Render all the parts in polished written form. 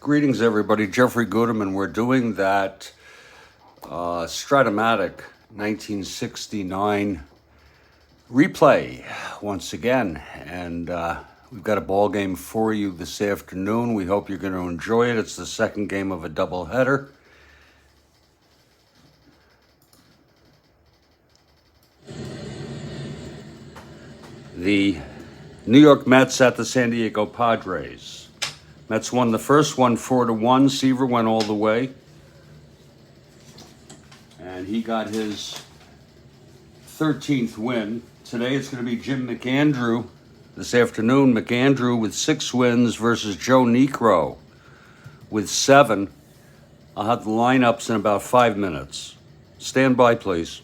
Greetings, everybody. Jeffrey Goodeman. We're doing that Strat-O-Matic 1969 replay once again. And we've got a ball game for you this afternoon. We hope you're going to enjoy it. It's the second game of a doubleheader. The New York Mets at the San Diego Padres. Mets won the first one 4-1. Seaver went all the way. And he got his 13th win. Today it's going to be Jim McAndrew. This afternoon, McAndrew with 6 wins versus Joe Niekro with 7. I'll have the lineups in about 5 minutes. Stand by, please.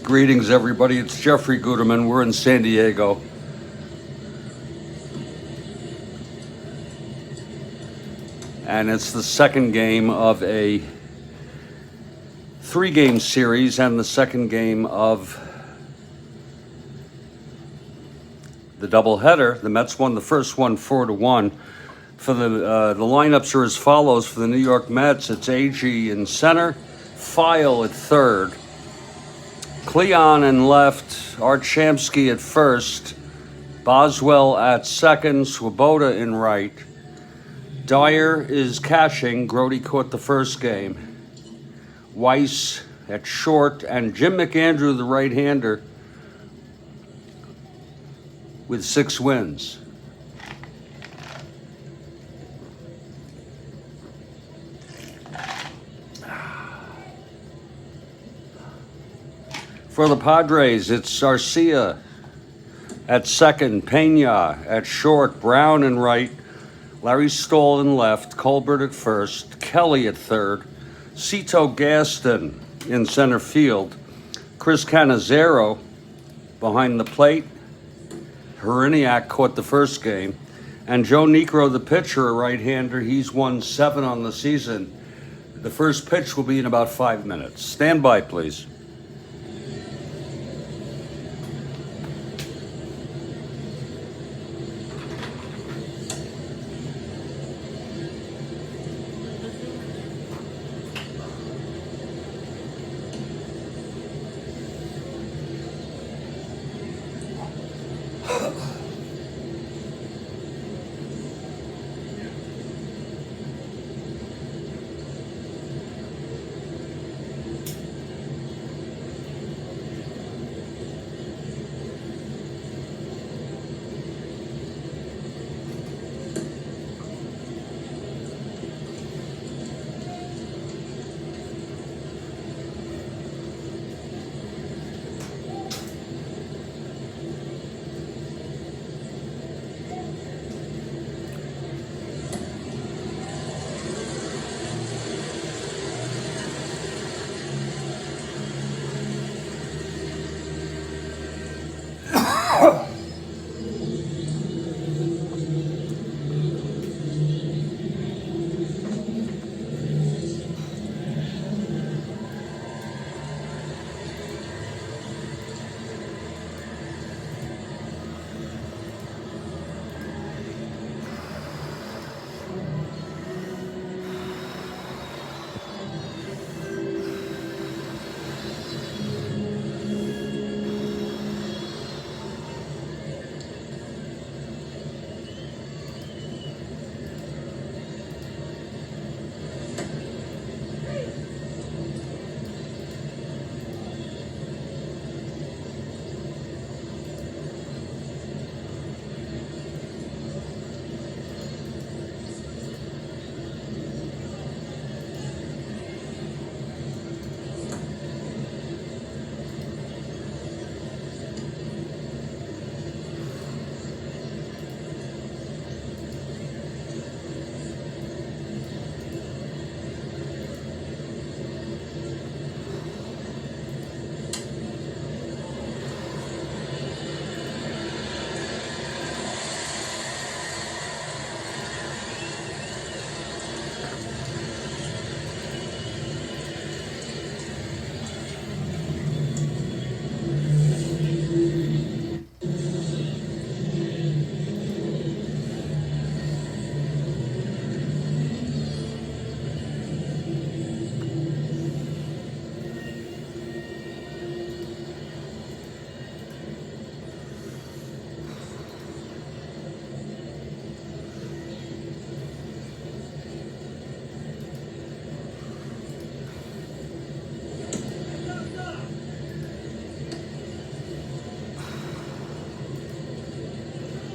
Greetings, everybody. It's Jeffrey Goodeman. We're in San Diego. And it's the second game of a 3-game series and the second game of the doubleheader. The Mets won the first one 4-1. For the lineups are as follows. For the New York Mets, it's Agee in center, File at third, Cleon in left, Art Shamsky at first, Boswell at second, Swoboda in right. Dyer is catching. Grody caught the first game. Weiss at short, and Jim McAndrew, the right-hander, with 6 wins. For the Padres, it's Garcia at second, Pena at short, Brown in right, Larry Stahl in left, Colbert at first, Kelly at third, Cito Gaston in center field, Chris Cannizzaro behind the plate. Heriniak caught the first game, and Joe Niekro, the pitcher, a right-hander. He's won 7 on the season. The first pitch will be in about 5 minutes. Stand by, please.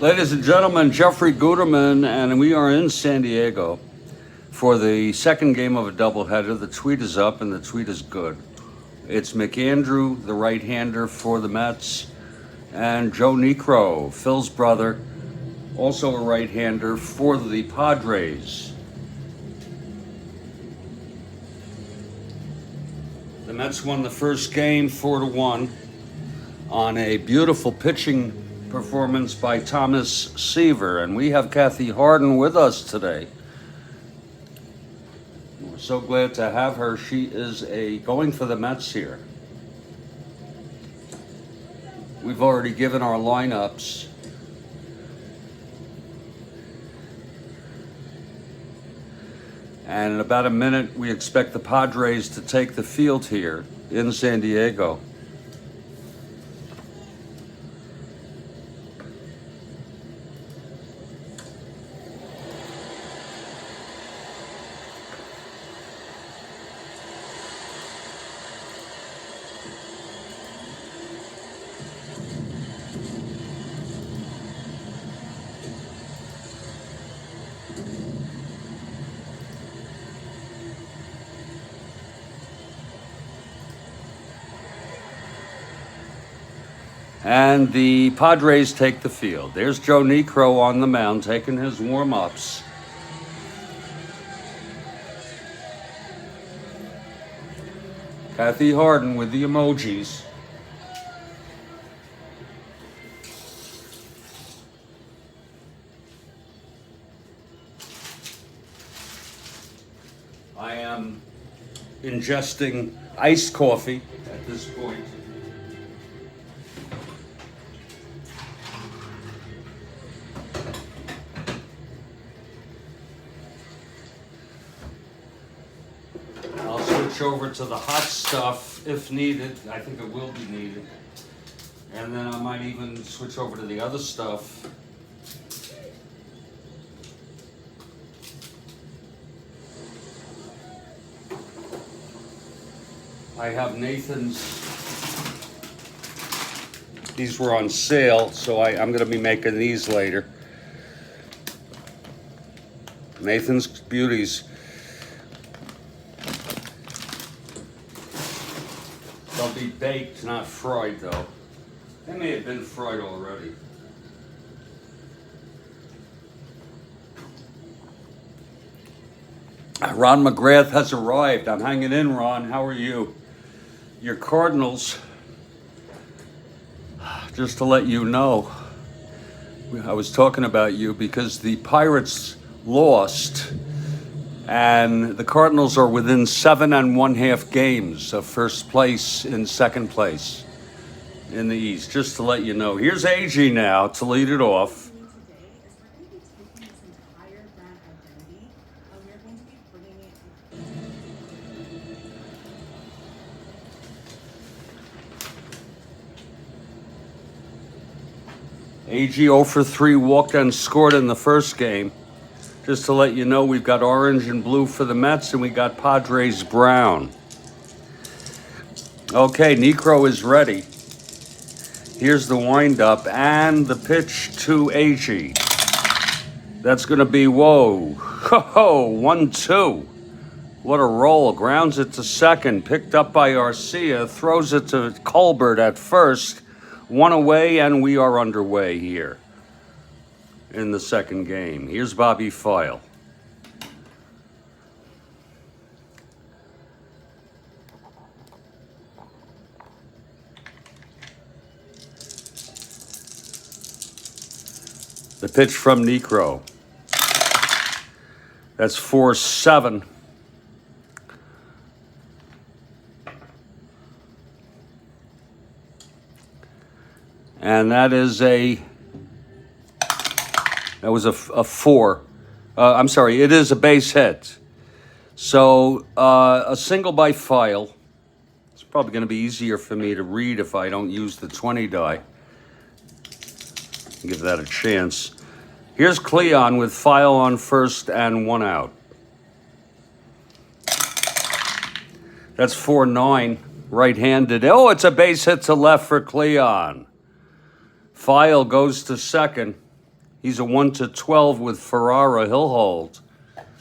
Ladies and gentlemen, Jeffrey Guterman, and we are in San Diego for the second game of a doubleheader. The tweet is up, and the tweet is good. It's McAndrew, the right-hander for the Mets, and Joe Niekro, Phil's brother, also a right-hander for the Padres. The Mets won the first game 4-1 on a beautiful pitching performance by Thomas Seaver, and we have Kathy Harden with us today. We're so glad to have her. She is going for the Mets here. We've already given our lineups. And in about a minute, we expect the Padres to take the field here in San Diego. And the Padres take the field. There's Joe Niekro on the mound taking his warm-ups. Kathy Harden with the emojis. I am ingesting iced coffee at this point. Over to the hot stuff if needed. I think it will be needed. And then I might even switch over to the other stuff. I have Nathan's. These were on sale, so I'm going to be making these later. Nathan's Beauties. They'll be baked, not fried, though. They may have been fried already. Ron McGrath has arrived. I'm hanging in, Ron. How are you? Your Cardinals just to let you know, I was talking about you because the Pirates lost, and the Cardinals are within 7½ games of first place in second place in the East. Just to let you know. Here's AG now to lead it off. AG 0 for 3, walked and scored in the first game. Just to let you know, we've got orange and blue for the Mets, and we got Padres brown. Okay, Necro is ready. Here's the windup and the pitch to AG. That's going to be, whoa, 1-2. What a roll. Grounds it to second, picked up by Arcia, throws it to Colbert at first. One away, and we are underway here in the second game. Here's Bobby File. The pitch from Necro. That's 4-7. And that was a 4. I'm sorry, it is a base hit. So a single by File. It's probably going to be easier for me to read if I don't use the 20 die. Give that a chance. Here's Cleon with File on first and 1 out. That's 4-9, right-handed. Oh, it's a base hit to left for Cleon. File goes to second. He's a 1-12 with Ferrara. He'll hold.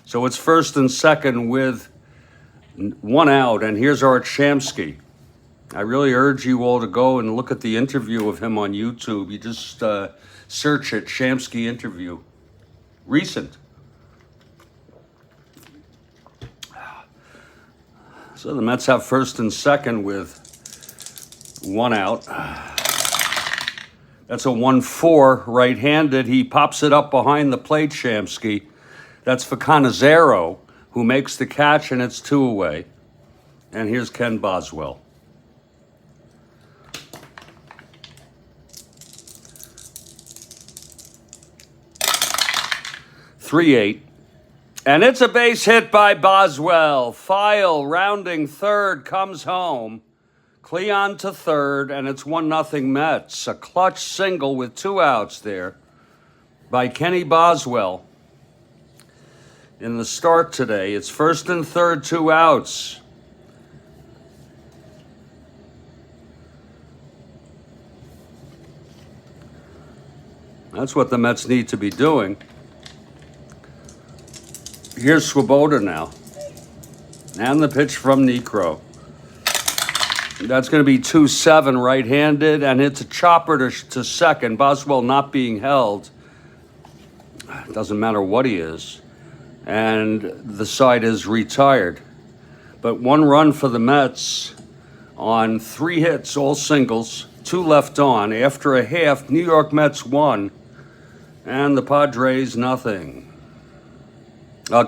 So it's first and second with 1 out. And here's Art Shamsky. I really urge you all to go and look at the interview of him on YouTube. You just search it, Shamsky interview. Recent. So the Mets have first and second with 1 out. That's a 1-4, right-handed. He pops it up behind the plate, Shamsky. That's for Canizero, who makes the catch, and it's 2 away. And here's Ken Boswell. .38, and it's a base hit by Boswell. File rounding third, comes home. Cleon to third, and it's 1-0 Mets. A clutch single with 2 outs there by Kenny Boswell in the start today. It's first and third, 2 outs. That's what the Mets need to be doing. Here's Swoboda now. And the pitch from Necro. That's going to be 2-7, right-handed, and it's a chopper to second. Boswell not being held. Doesn't matter what he is. And the side is retired. But 1 run for the Mets on 3 hits, all singles, 2 left on. After a half, New York Mets 1, and the Padres nothing.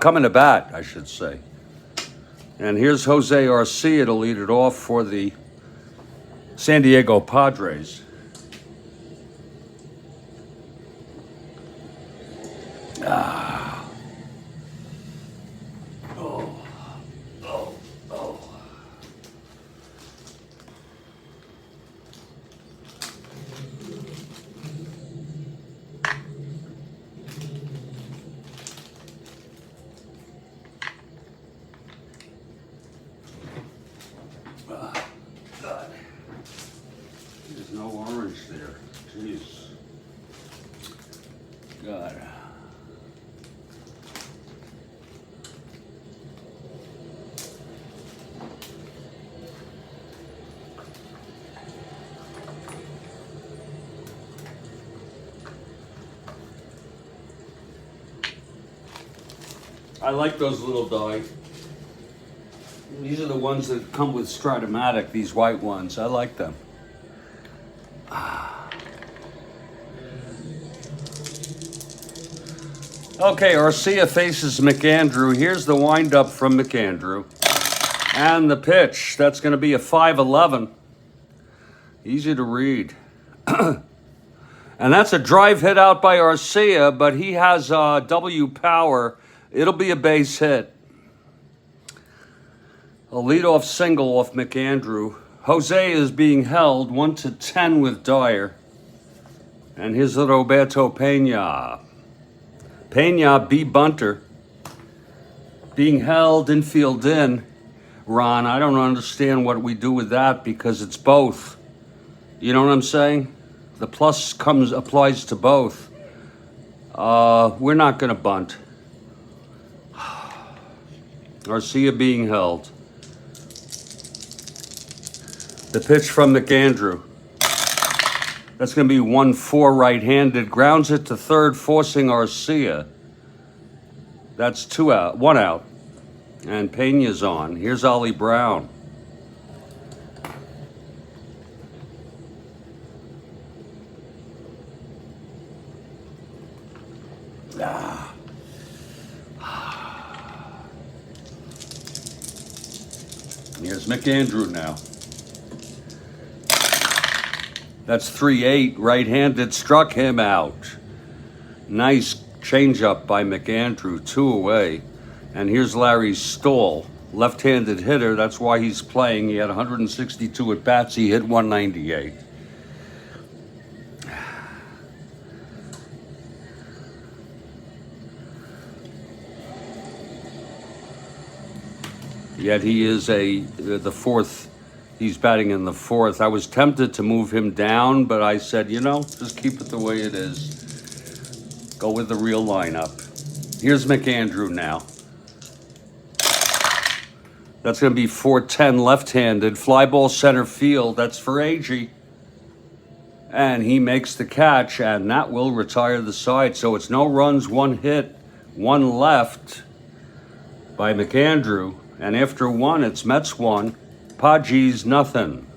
Coming to bat, I should say. And here's Jose Arcia to lead it off for the San Diego Padres. God. There's no orange there. Jeez. God. I like those little die. These are the ones that come with Strat-O-Matic, these white ones. I like them. Okay, Arcia faces McAndrew. Here's the windup from McAndrew. And the pitch. That's going to be a 5-11. Easy to read. And that's a drive hit out by Arcia, but he has W power. It'll be a base hit. A leadoff single off McAndrew. Jose is being held 1-10 with Dyer. And here's Roberto Pena. Pena B. Bunter. Being held infield in. Ron, I don't understand what we do with that because it's both. You know what I'm saying? The plus applies to both. We're not going to bunt. Arcia being held. The pitch from McAndrew. That's going to be 1-4 right-handed. Grounds it to third, forcing Arcia. That's 1 out. And Pena's on. Here's Ollie Brown. Here's McAndrew now. That's 3-8. Right-handed, struck him out. Nice changeup by McAndrew, 2 away. And here's Larry Stoll, left-handed hitter. That's why he's playing. He had 162 at-bats. He hit 198. Yet he is the fourth. He's batting in the fourth. I was tempted to move him down, but I said, just keep it the way it is. Go with the real lineup. Here's McAndrew now. That's going to be 4-10 left-handed. Fly ball center field. That's for Agee. And he makes the catch, and that will retire the side. So it's no runs, 1 hit, 1 left by McAndrew. And after 1, it's Mets 1, Padres nothing.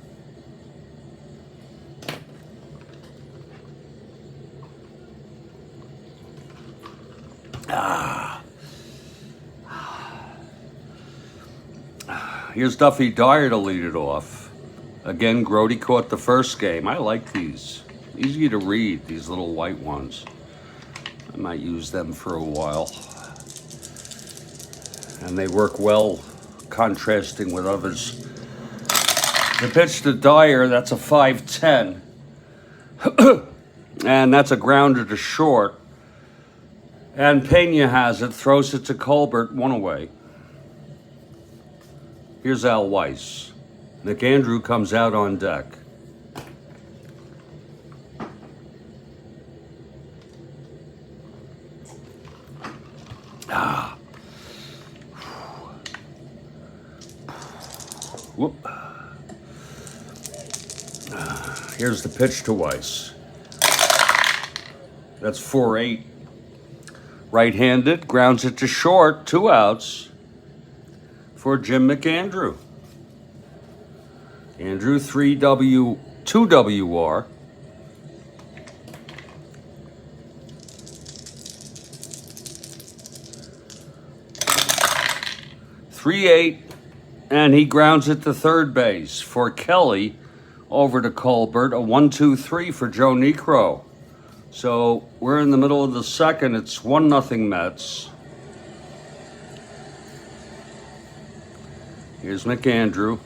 Here's Duffy Dyer to lead it off. Again, Grody caught the first game. I like these. Easy to read, these little white ones. I might use them for a while. And they work well contrasting with others. The pitch to Dyer, that's a 5-10. And that's a grounder to short. And Pena has it, throws it to Colbert, 1 away. Here's Al Weiss. McAndrew comes out on deck. Whoop. Here's the pitch to Weiss. That's 4-8. Right-handed, grounds it to short, 2 outs for Jim McAndrew. Andrew, 3W, 2WR. .38, and he grounds it to third base for Kelly. Over to Colbert, a 1-2-3 for Joe Niekro. So we're in the middle of the second. It's 1-0 Mets. Here's McAndrew.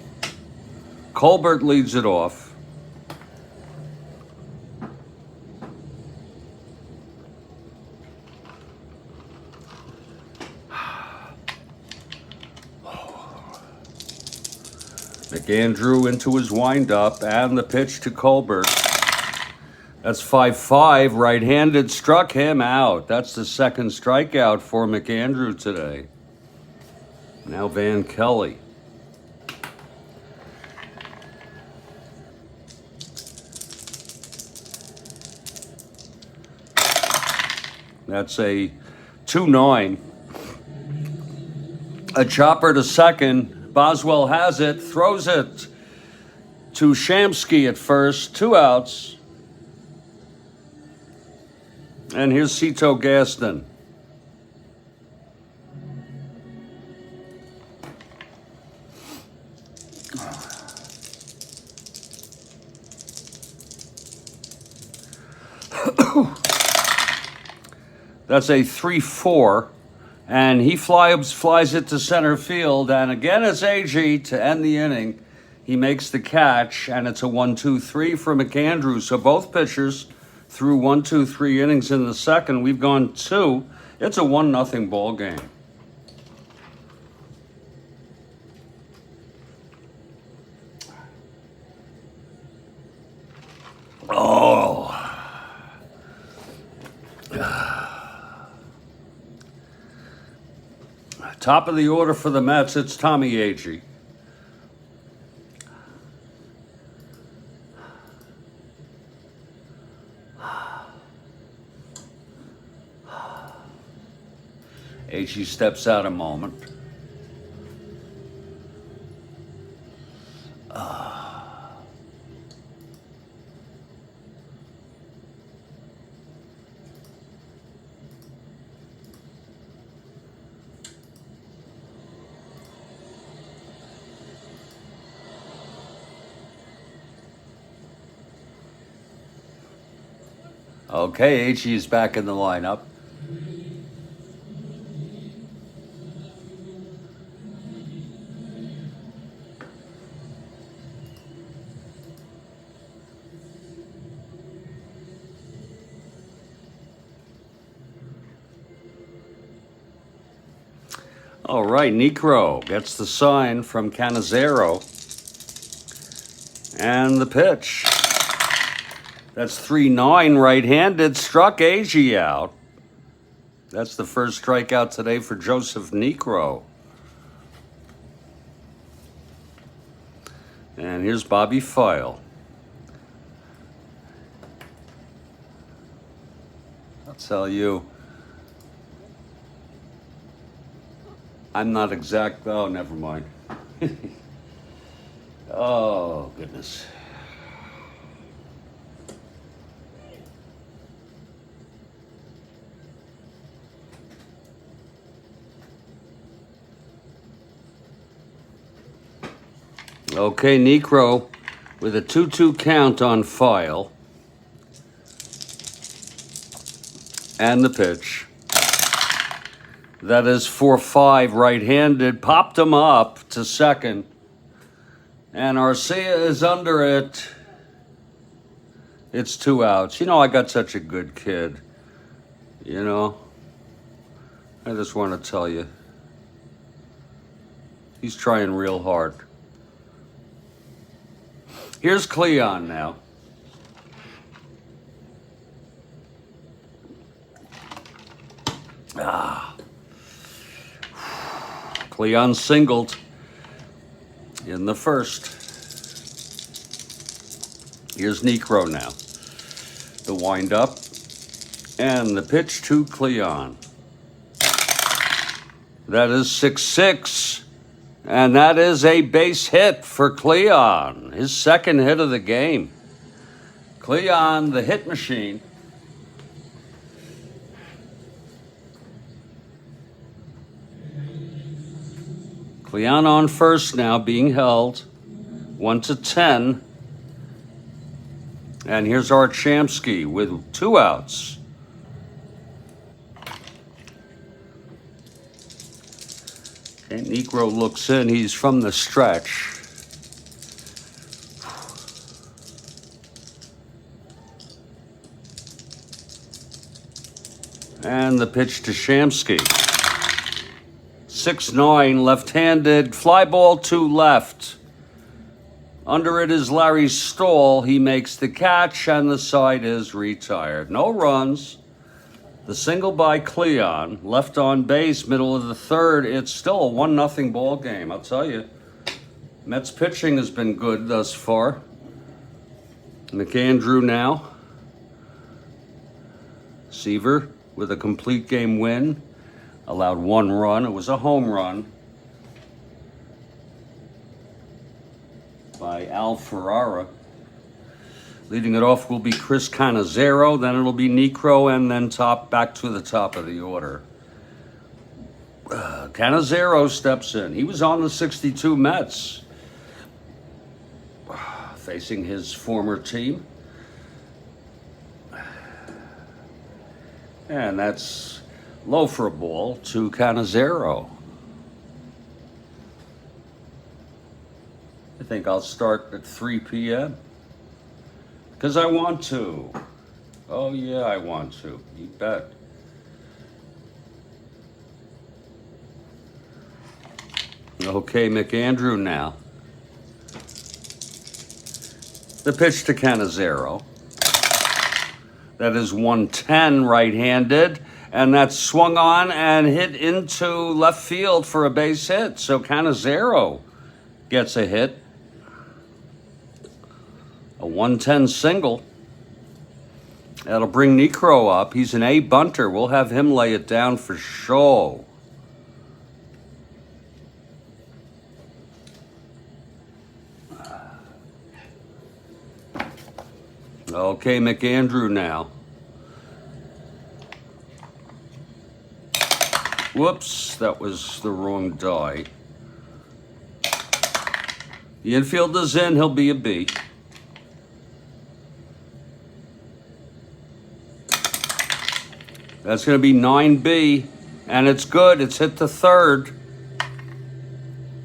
Colbert leads it off. McAndrew into his windup, and the pitch to Colbert. That's 5-5, right-handed, struck him out. That's the second strikeout for McAndrew today. Now Van Kelly. That's a 2-9. A chopper to second. Boswell has it, throws it to Shamsky at first, 2 outs. And here's Cito Gaston. That's a 3-4. And he flies it to center field. And again, it's AG to end the inning. He makes the catch, and it's a 1-2-3 for McAndrew. So both pitchers threw 1-2-3 innings in the second. We've gone 2. It's a 1-0 ball game. Oh. Top of the order for the Mets, it's Tommy Agee. Agee steps out a moment. Okay, Agee is back in the lineup. All right, Necro gets the sign from Canizero. And the pitch. That's 3-9 right-handed. Struck Agee out. That's the first strikeout today for Joseph Necro. And here's Bobby File. I'll tell you, I'm not exact. Oh, never mind. Oh, goodness. Okay, Necro with a 2-2 count on File. And the pitch. That is 4-5 right-handed. Popped him up to second. And Arcia is under it. It's 2 outs. You know, I got such a good kid. You know, I just want to tell you. He's trying real hard. Here's Cleon now. Cleon singled in the first. Here's Necro now. The wind-up and the pitch to Cleon. That is 6-6. And that is a base hit for Cleon, his second hit of the game. Cleon, the hit machine. Cleon on first now, being held 1-10. And here's Archamsky with 2 outs. And Necro looks in. He's from the stretch. And the pitch to Shamsky. 6-9, left-handed. Fly ball to left. Under it is Larry Stahl. He makes the catch, and the side is retired. No runs. The single by Cleon, left on base, middle of the third. It's still a 1-0 ball game, I'll tell you. Mets pitching has been good thus far. McAndrew now. Seaver with a complete game win. Allowed 1 run. It was a home run by Al Ferrara. Leading it off will be Chris Canizero, then it'll be Necro, and then back to the top of the order. Canizero steps in. He was on the 62 Mets. facing his former team. And that's low for a ball to Cannizzaro. I think I'll start at 3 p.m. because I want to. Oh yeah, I want to. You bet. Okay, McAndrew now. The pitch to Cannizzaro. That is 110 right-handed, and that's swung on and hit into left field for a base hit. So Cannizzaro gets a hit. A 110 single. That'll bring Necro up. He's an A bunter. We'll have him lay it down for sure. Okay, McAndrew now. Whoops, that was the wrong die. The infield is in, he'll be a B. That's going to be 9B, and it's good. It's hit to third.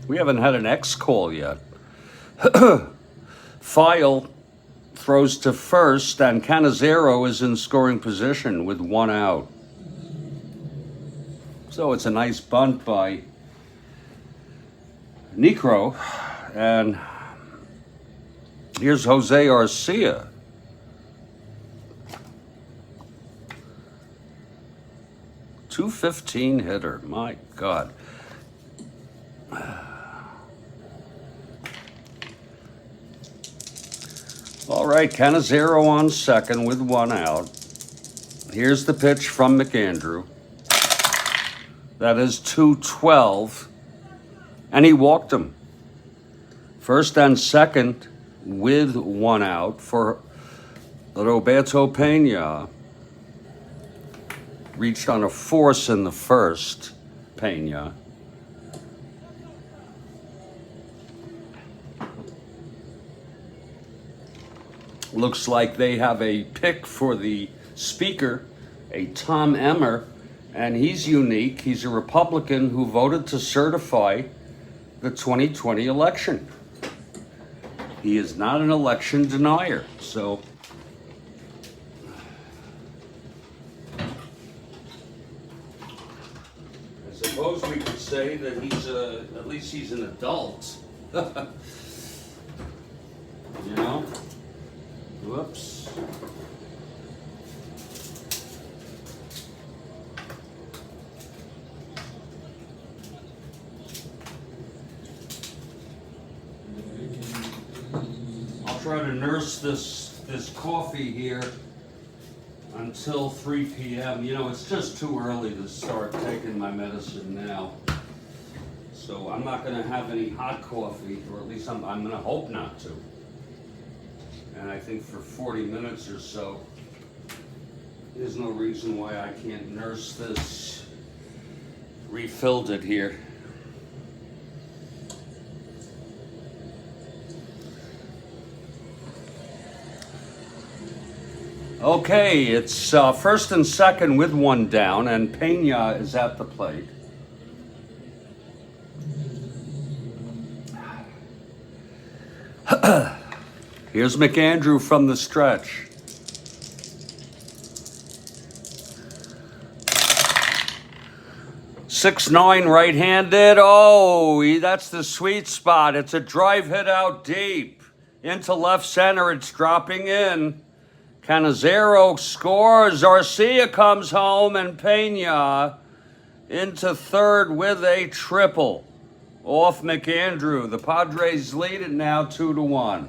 We haven't had an X call yet. File throws to first, and Cannizzaro is in scoring position with 1 out. So it's a nice bunt by Necro, and here's Jose Arcia. .215 hitter, my God. All right, Cannizzaro on second with 1 out. Here's the pitch from McAndrew. That is 212, and he walked him. First and second with 1 out for Roberto Pena. Reached on a force in the first, Pena. Looks like they have a pick for the speaker, a Tom Emmer, and he's unique. He's a Republican who voted to certify the 2020 election. He is not an election denier, so I suppose we could say that at least he's an adult. You know? Whoops. I'll try to nurse this coffee here until 3 p.m. You know, it's just too early to start taking my medicine now. So I'm not going to have any hot coffee, or at least I'm going to hope not to. And I think for 40 minutes or so, there's no reason why I can't nurse this. Refilled it here. Okay, it's first and second with 1 down, and Pena is at the plate. Here's McAndrew from the stretch. .69 right-handed. Oh, that's the sweet spot. It's a drive hit out deep into left center. It's dropping in. Cannizzaro scores. Arcia comes home, and Pena into third with a triple off McAndrew. The Padres lead it now 2-1.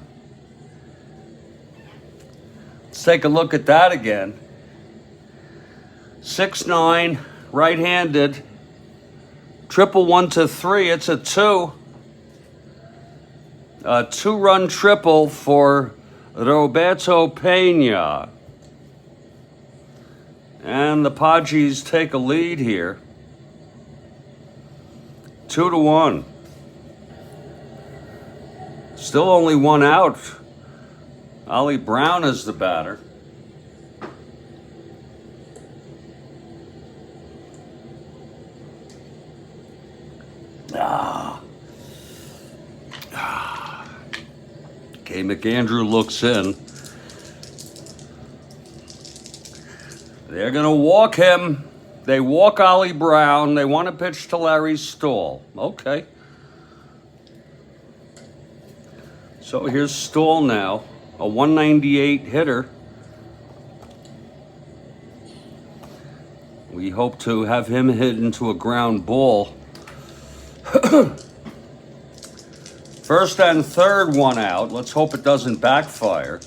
Let's take a look at that again. 6'9", right-handed. Triple 1-3. It's a 2. A 2-run triple for Roberto Pena. And the Padres take a lead here. 2-1. Still only 1 out Ollie Brown is the batter. Okay, McAndrew looks in. They're going to walk him. They walk Ollie Brown. They want to pitch to Larry Stahl. Okay. So here's Stahl now, a 198 hitter. We hope to have him hit into a ground ball. First and third, one out. Let's hope it doesn't backfire.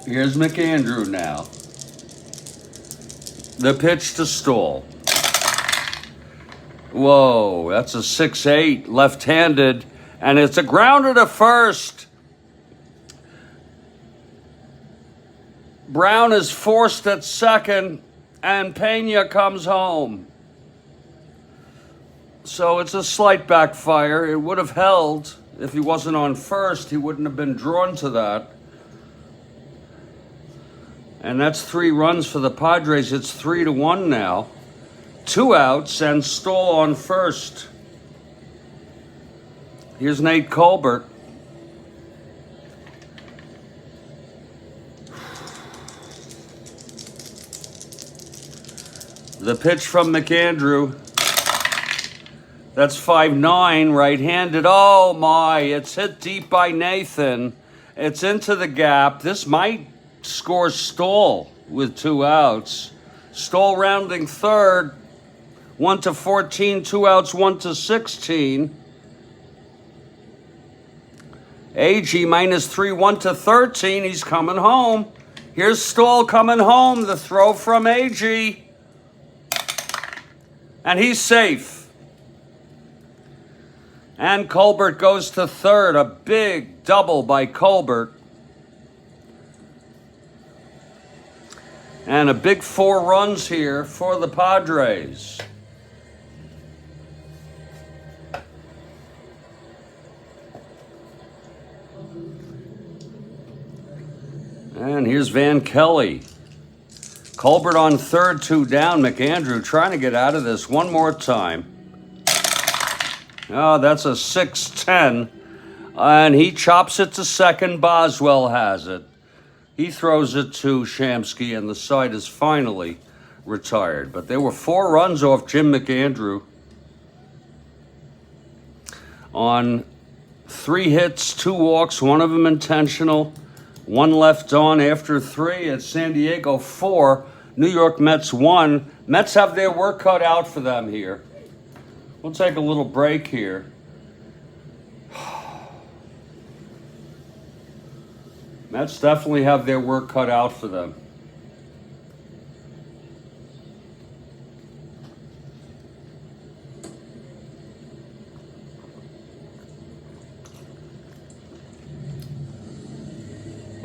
Here's McAndrew now. The pitch to Stahl. Whoa, that's a 6-8, left-handed, and it's a grounder to first. Brown is forced at second, and Pena comes home. So it's a slight backfire. It would have held. If he wasn't on first, he wouldn't have been drawn to that. And that's 3 runs for the Padres. It's 3-1 now. 2 outs and Stahl on first. Here's Nate Colbert. The pitch from McAndrew. That's 5-9, right-handed. Oh, my. It's hit deep by Nathan. It's into the gap. This might score Stahl with 2 outs. Stahl rounding third. 1-14, 2 outs, 1-16. AG -3, 1-13. He's coming home. Here's Stahl coming home. The throw from AG. And he's safe. And Colbert goes to third. A big double by Colbert. And a big 4 runs here for the Padres. And here's Van Kelly. Colbert on third, 2 down. McAndrew trying to get out of this one more time. Oh, that's a 6-10. And he chops it to second. Boswell has it. He throws it to Shamsky, and the side is finally retired. But there were 4 runs off Jim McAndrew on 3 hits, 2 walks, 1 of them intentional, 1 left on after 3. At San Diego 4, New York Mets 1. Mets have their work cut out for them here. We'll take a little break here. Mets definitely have their work cut out for them.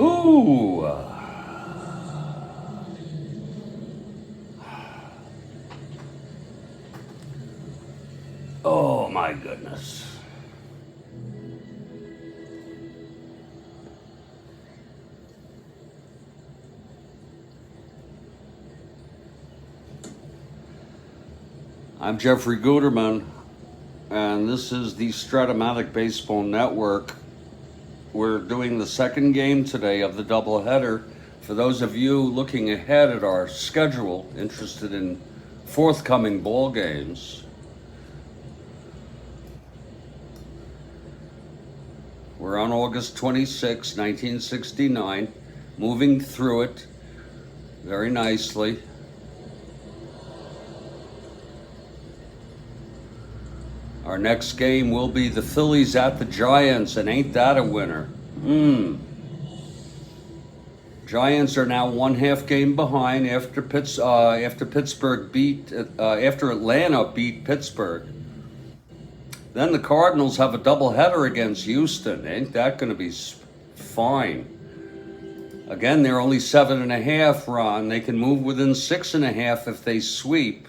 Ooh. Oh my goodness. I'm Jeffrey Guterman, and this is the Strat-O-Matic Baseball Network. We're doing the second game today of the doubleheader. For those of you looking ahead at our schedule, interested in forthcoming ball games, we're on August 26, 1969, moving through it very nicely. Our next game will be the Phillies at the Giants, and ain't that a winner? Giants are now 1/2 game behind after Atlanta beat Pittsburgh. Then the Cardinals have a doubleheader against Houston. Ain't that going to be fine? Again, they're only 7.5, Ron. They can move within 6.5 if they sweep.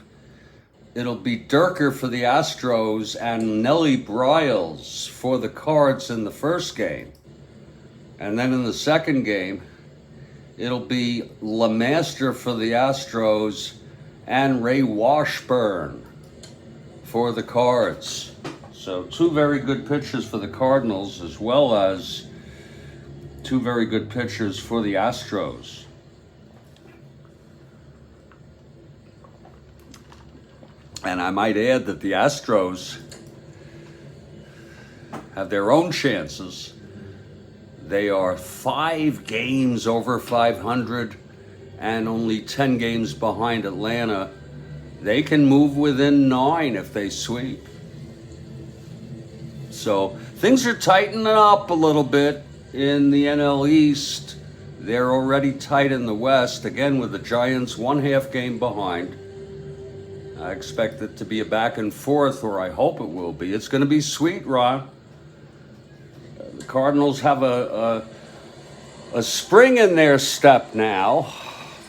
It'll be Durker for the Astros and Nellie Bryles for the Cards in the first game. And then in the second game, it'll be LeMaster for the Astros and Ray Washburn for the Cards. So 2 very good pitchers for the Cardinals, as well as 2 very good pitchers for the Astros. And I might add that the Astros have their own chances. They are 5 games over 500 and only 10 games behind Atlanta. They can move within 9 if they sweep. So things are tightening up a little bit in the NL East. They're already tight in the West, again with the Giants 1/2 game behind. I expect it to be a back and forth, or I hope it will be. It's going to be sweet, Ron. The Cardinals have a spring in their step now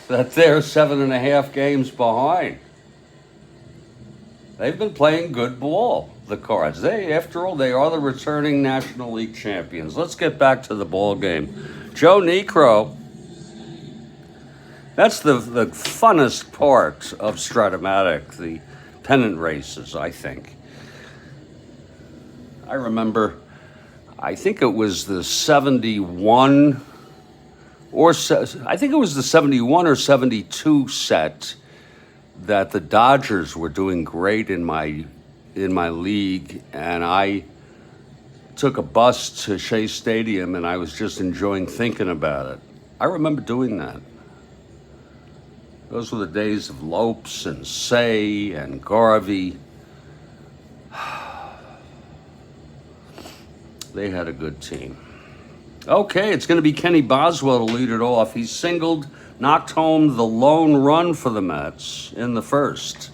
that they're 7.5 games behind. They've been playing good ball, the Cards. After all, they are the returning National League champions. Let's get back to the ball game. Joe Niekro. That's the funnest part of Strat-O-Matic, the pennant races, I think. I remember, I think it was the 71 or I think it was the 71 or 72 set that the Dodgers were doing great in my league, and I took a bus to Shea Stadium and I was just enjoying thinking about it. I remember doing that. Those were the days of Lopes and Say and Garvey. They had a good team. Okay, it's going to be Kenny Boswell to lead it off. He singled, knocked home the lone run for the Mets in the first.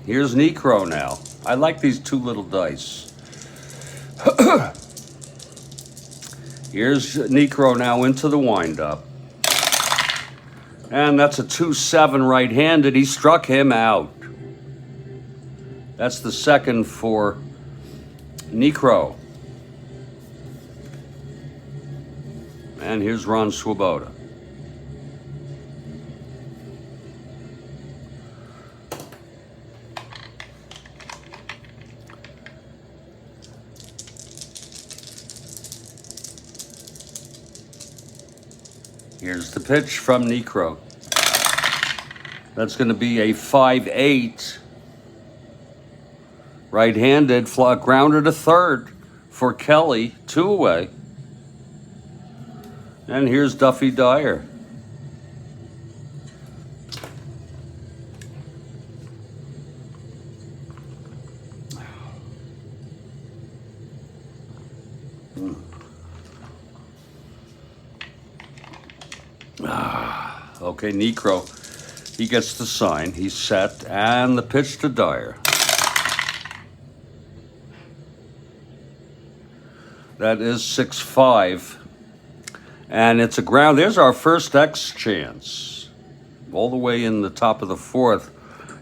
Here's Niekro now. I like these 2 little dice. Here's Niekro now into the windup. And that's a 2-7 right-handed. He struck him out. That's the second for Niekro. And here's Ron Swoboda. Here's the pitch from Niekro. That's going to be a 5-8. Right-handed, grounder to third for Kelly, 2 away. And here's Duffy Dyer. Okay, Niekro, he gets the sign. He's set, and the pitch to Dyer. That is 6-5. And it's a ground. There's our first X chance. All the way in the top of the 4th.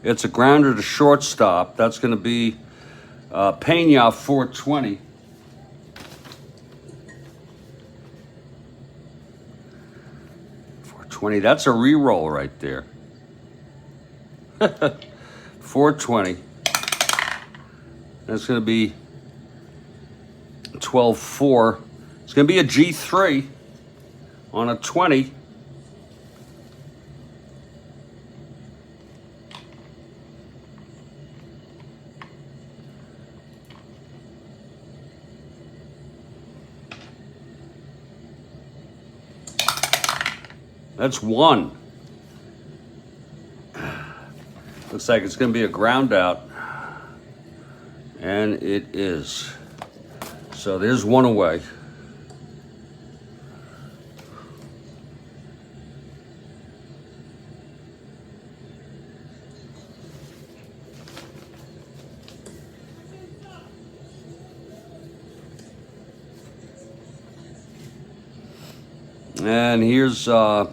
It's a grounder to shortstop. That's going to be Pena, 420. That's a re-roll right there. 420. That's going to be 12-4. It's going to be a G3 on a 20. That's 1. Looks like it's going to be a ground out. And it is. So there's 1 away. And here's, oh,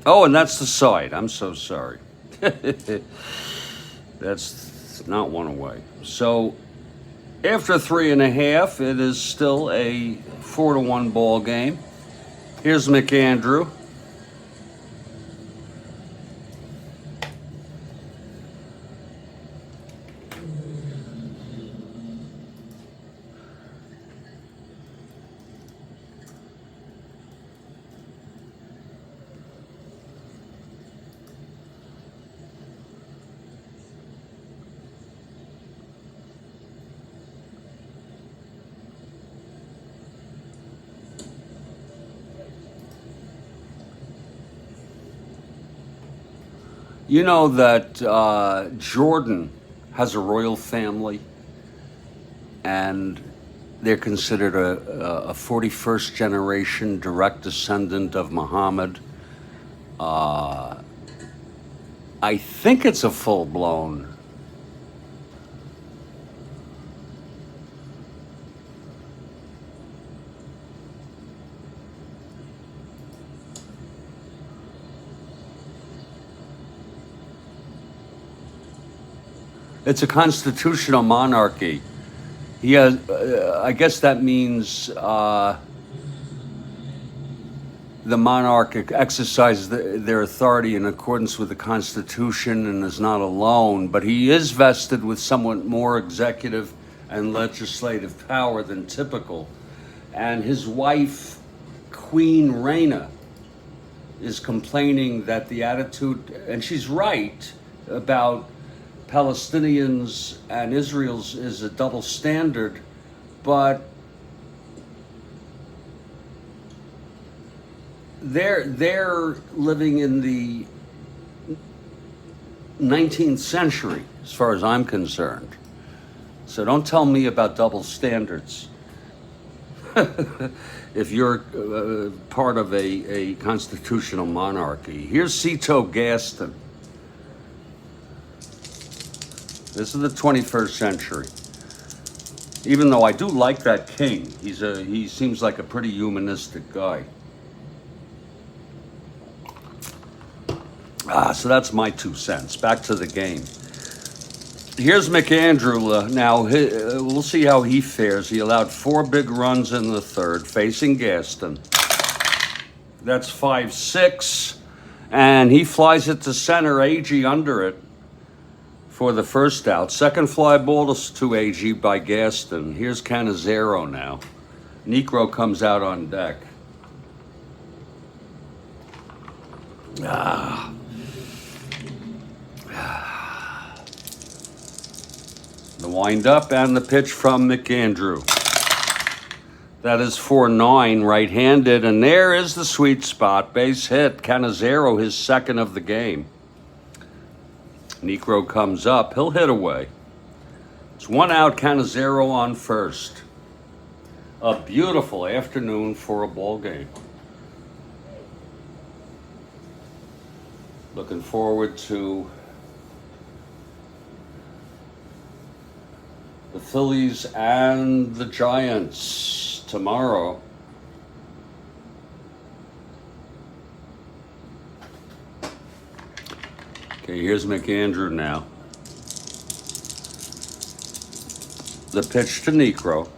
and that's the side. I'm so sorry. That's not 1 away. So After 3.5, it is still a 4-1 ball game. Here's McAndrew. You know that Jordan has a royal family, and they're considered a 41st generation direct descendant of Muhammad. I think it's a full blown. It's a constitutional monarchy. He has, I guess that means the monarch exercises their authority in accordance with the Constitution and is not alone, but he is vested with somewhat more executive and legislative power than typical. And his wife, Queen Reina, is complaining that the attitude, and she's right, about Palestinians and Israel's is a double standard, but they're living in the 19th century, as far as I'm concerned. So don't tell me about double standards. If you're part of a constitutional monarchy. Here's Cito Gaston. This is the 21st century. Even though I do like that king, he seems like a pretty humanistic guy. So that's my 2 cents. Back to the game. Here's McAndrew now. We'll see how he fares. He allowed 4 big runs in the third, facing Gaston. That's 5-6, and he flies it to center. AG under it for the first out. Second fly ball to AG by Gaston. Here's Cannizzaro now. Niekro comes out on deck. The wind-up and the pitch from McAndrew. That is 4-9, right-handed, and there is the sweet spot. Base hit. Cannizzaro, his second of the game. Niekro comes up. He'll hit away. It's 1 out, Cannizzaro on first. A beautiful afternoon for a ball game. Looking forward to the Phillies and the Giants tomorrow. Okay, here's McAndrew now. The pitch to Niekro.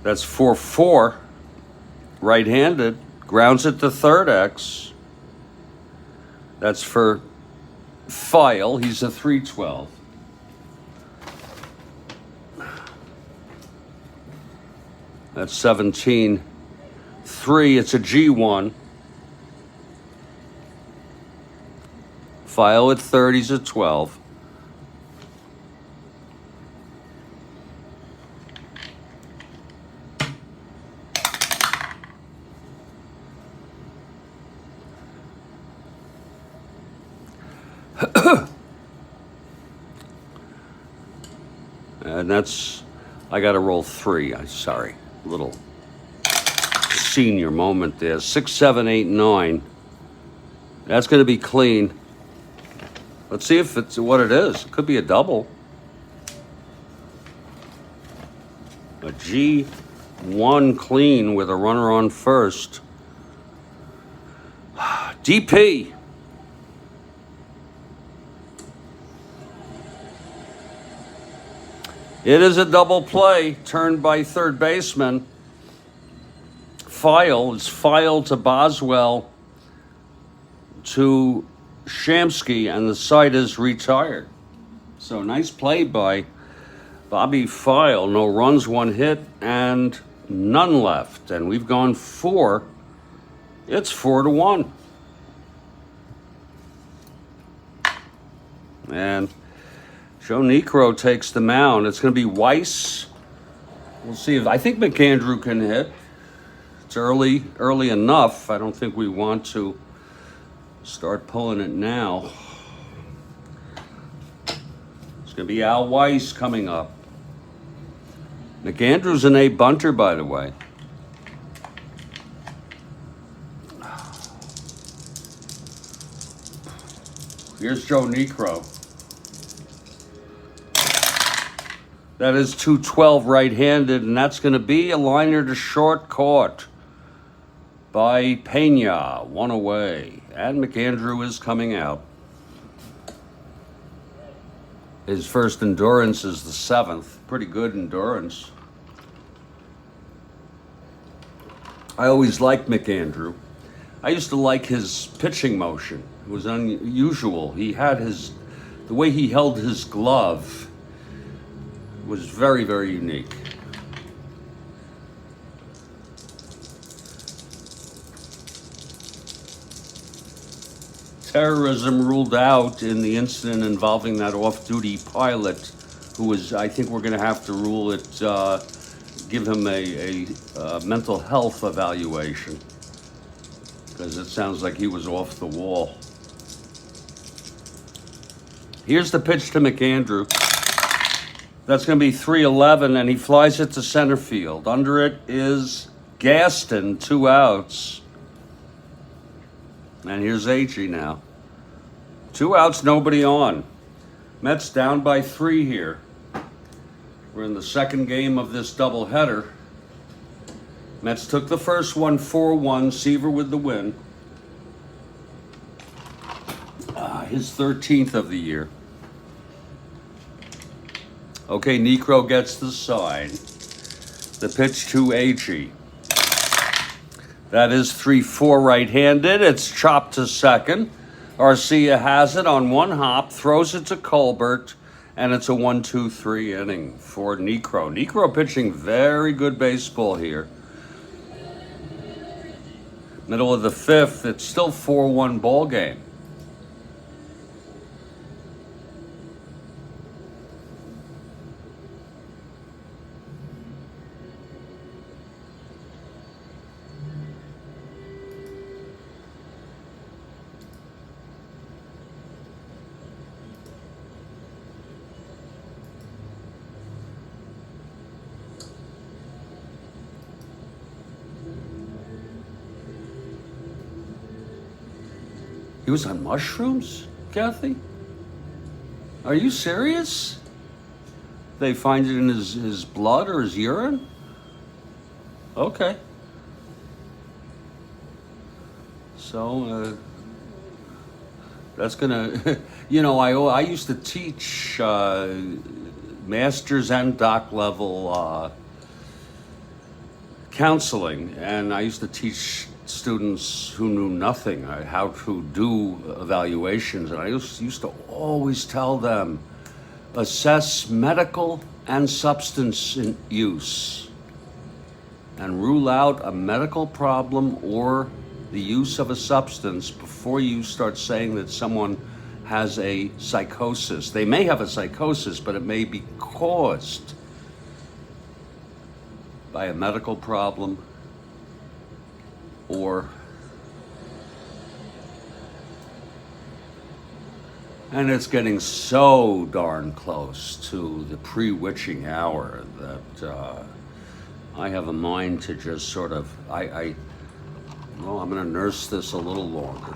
That's 4-4. Right-handed. Grounds it to third X. That's for File. He's a 3-12. That's 17-3. It's a G1. File at 30. He's a 12. And that's, I got to roll 3. I'm sorry. Little senior moment there. 6, 7, 8, 9. That's going to be clean. Let's see if it's what it is. It could be a double. A G1 clean with a runner on first. DP. It is a double play turned by third baseman. It's File to Boswell to Shamsky, and the side is retired. So nice play by Bobby File. No runs, one hit, and none left. And we've gone 4. It's 4-1. And Joe Niekro takes the mound. It's going to be Weiss. We'll see if I think McAndrew can hit. It's early enough. I don't think we want to start pulling it now. It's going to be Al Weiss coming up. McAndrew's an A bunter, by the way. Here's Joe Niekro. That is 212 right-handed, and that's going to be a liner to short, caught by Pena, 1 away. And McAndrew is coming out. His first endurance is the 7th. Pretty good endurance. I always liked McAndrew. I used to like his pitching motion. It was unusual. He had the way he held his glove was very, very unique. Terrorism ruled out in the incident involving that off-duty pilot who was, I think we're going to have to rule it, give him a mental health evaluation, because it sounds like he was off the wall. Here's the pitch to McAndrew. That's going to be 3-11, and he flies it to center field. Under it is Gaston, 2 outs. And here's Agee now. 2 outs, nobody on. Mets down by 3 here. We're in the second game of this doubleheader. Mets took the first one 4-1, Seaver with the win. His 13th of the year. Okay, Niekro gets the sign. The pitch to Agee. That is 3-4 right-handed. It's chopped to second. Arcia has it on one hop, throws it to Colbert, and it's a 1-2-3 inning for Niekro. Niekro pitching very good baseball here. Middle of the 5th, it's still 4-1 ball game. He was on mushrooms, Kathy? Are you serious? They find it in his blood or his urine? Okay. So, that's gonna, I used to teach master's and doc level counseling, and I used to teach students who knew nothing how to do evaluations, and I used to always tell them, assess medical and substance use and rule out a medical problem or the use of a substance before you start saying that someone has a psychosis. They may have a psychosis, but it may be caused by a medical problem and it's getting so darn close to the pre-witching hour that I have a mind to just sort of, I'm going to nurse this a little longer.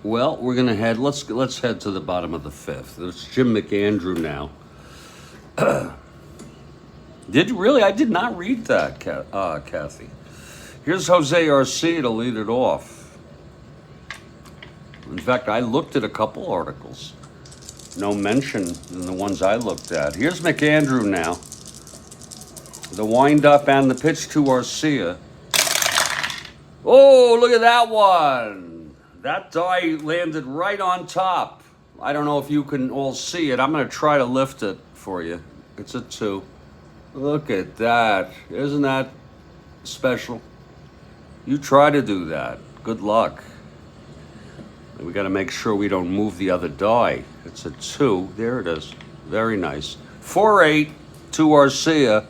Well, we're going to let's head to the bottom of the 5th. It's Jim McAndrew now. Did you really? I did not read that, Kathy. Here's Jose Arcia to lead it off. fact, I looked at a couple articles. No mention in the ones I looked at. Here's McAndrew now. The windup and the pitch to Arcia. Oh, look at that one. That die landed right on top. I don't know if you can all see it. I'm going to try to lift it for you. It's a 2. Look at that. Isn't that special? You try to do that. Good luck. We got to make sure we don't move the other die. It's a 2. There it is. Very nice. 4-8 to Arcia.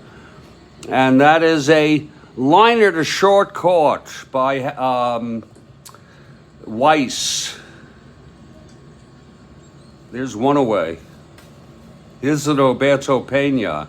And that is a liner to short caught by Weiss. There's one away. Here's an Roberto Pena.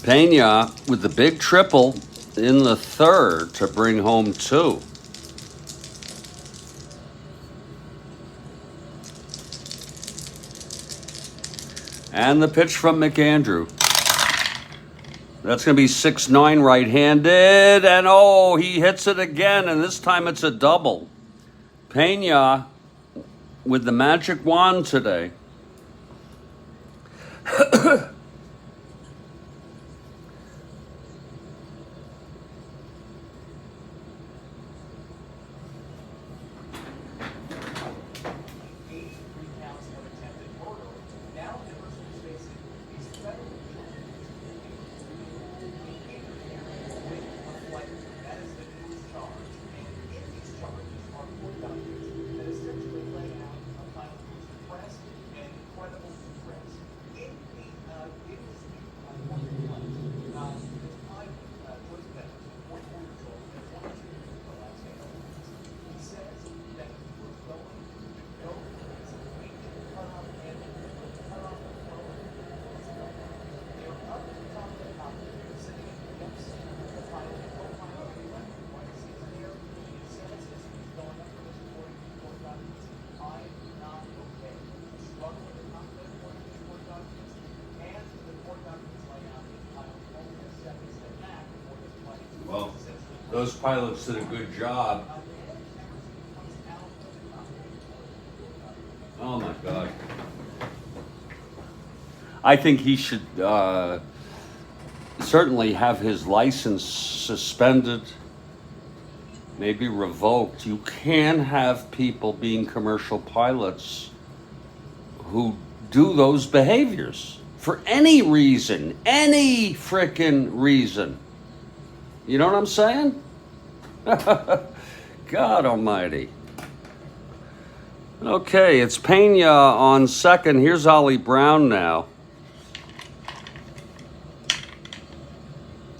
Pena with the big triple in the 3rd to bring home 2. And the pitch from McAndrew. That's going to be 6-9 right-handed. And oh, he hits it again, and this time it's a double. Pena with the magic wand today. Well, those pilots did a good job. Oh my God. I think he should certainly have his license suspended, maybe revoked. You can have people being commercial pilots who do those behaviors for any reason, any frickin' reason. You know what I'm saying? God almighty. Okay, it's Pena on 2nd. Here's Ollie Brown now.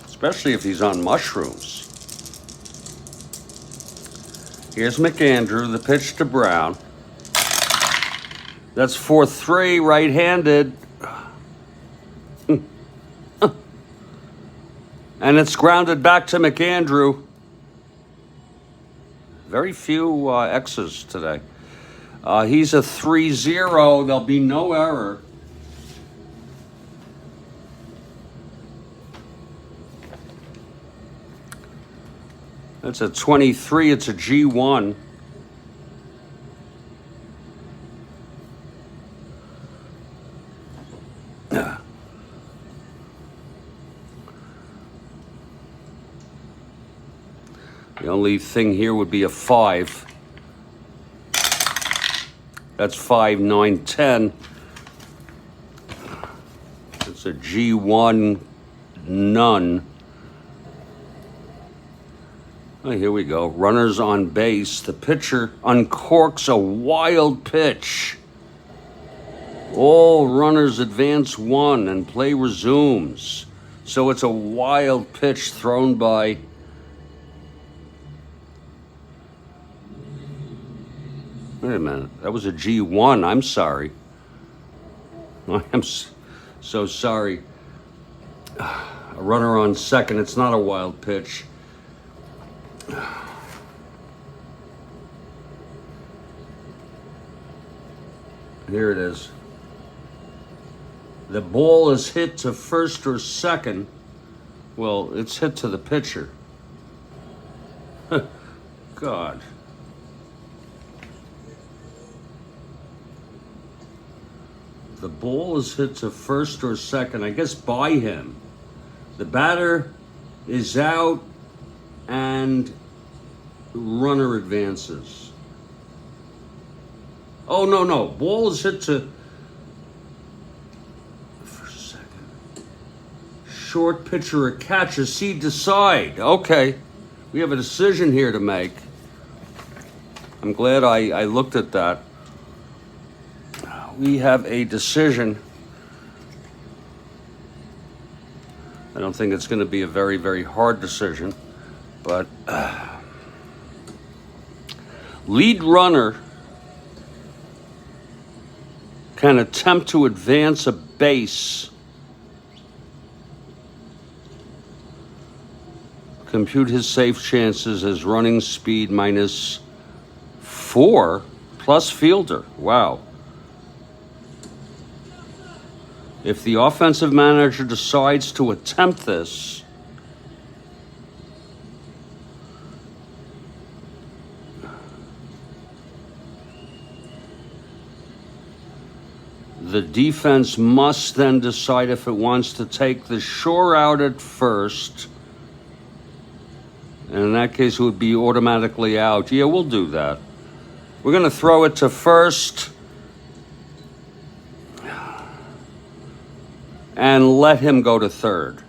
Especially if he's on mushrooms. Here's McAndrew, the pitch to Brown. That's 4-3, right-handed. And it's grounded back to McAndrew. Very few X's today. He's a 3-0. There'll be no error. That's a 23. It's a G1. The only thing here would be a 5. That's 5, 9, 10. It's a G1 none. Oh, here we go. Runners on base. The pitcher uncorks a wild pitch. All runners advance 1 and play resumes. So it's a wild pitch thrown by wait a minute. That was a G1. I'm sorry. I am so sorry. A runner on 2nd. It's not a wild pitch. Here it is. The ball is hit to first or second. Well, it's hit to the pitcher. God. The ball is hit to first or second, I guess by him. The batter is out and runner advances. Oh, no. Ball is hit to first, second. Short pitcher a catch. Does he decide? Okay. We have a decision here to make. I'm glad I looked at that. We have a decision. I don't think it's going to be a very, very hard decision, but lead runner can attempt to advance a base. Compute his safe chances as running speed -4 plus fielder. Wow. If the offensive manager decides to attempt this, the defense must then decide if it wants to take the shore out at first. And in that case, it would be automatically out. Yeah, we'll do that. We're going to throw it to first and let him go to third.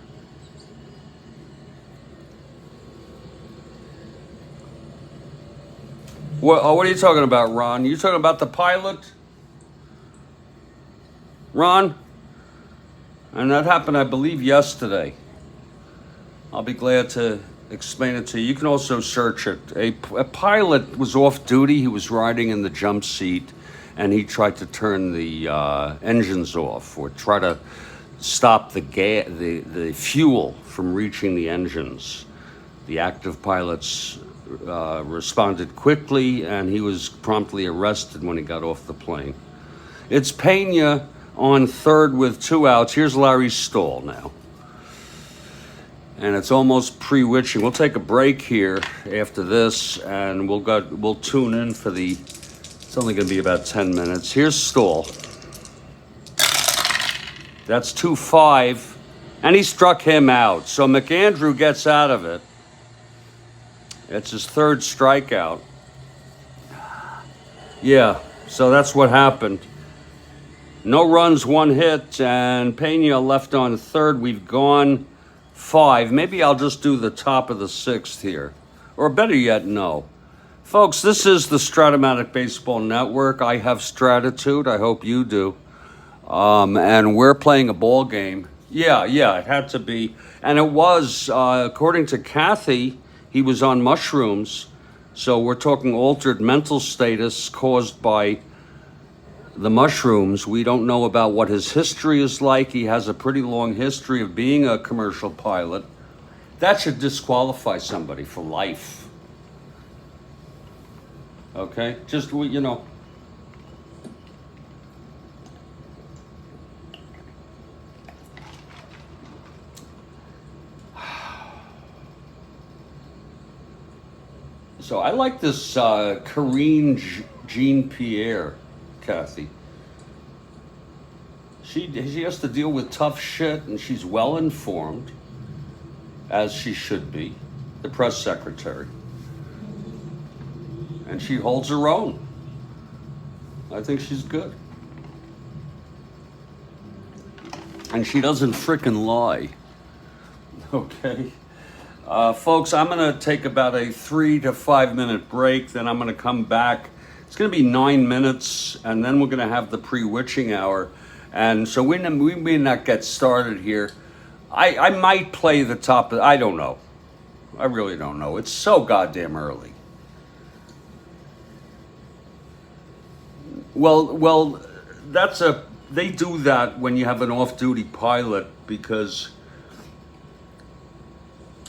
What are you talking about, Ron? You talking about the pilot? Ron? And that happened, I believe, yesterday. I'll be glad to explain it to you. You can also search it. A pilot was off duty. He was riding in the jump seat, and he tried to turn the engines off or try to stop the fuel from reaching the engines. The active pilots responded quickly, and he was promptly arrested when he got off the plane. It's Pena on third with 2 outs. Here's Larry Stahl now. And it's almost pre-witching. We'll take a break here after this, and we'll tune in for it's only going to be about 10 minutes. Here's Stahl. That's 2-5, and he struck him out. So McAndrew gets out of it. It's his third strikeout. Yeah, so that's what happened. No runs, 1 hit, and Pena left on third. We've gone 5. Maybe I'll just do the top of the 6th here. Or better yet, no. Folks, this is the Strat-O-Matic Baseball Network. I have Stratitude. I hope you do. And we're playing a ball game. Yeah, it had to be. And it was, according to Kathy, he was on mushrooms. So we're talking altered mental status caused by the mushrooms. We don't know about what his history is like. He has a pretty long history of being a commercial pilot. That should disqualify somebody for life. Okay? Just, you know. So I like this Karine Jean-Pierre, Kathy. She has to deal with tough shit, and she's well informed, as she should be, the press secretary. And she holds her own. I think she's good. And she doesn't frickin' lie. Okay? Folks, I'm going to take about a 3 to 5 minute break. Then I'm going to come back. It's going to be 9 minutes, and then we're going to have the pre-witching hour. And so we may not get started here. I might play the top. I don't know. I really don't know. It's so goddamn early. Well, they do that when you have an off-duty pilot because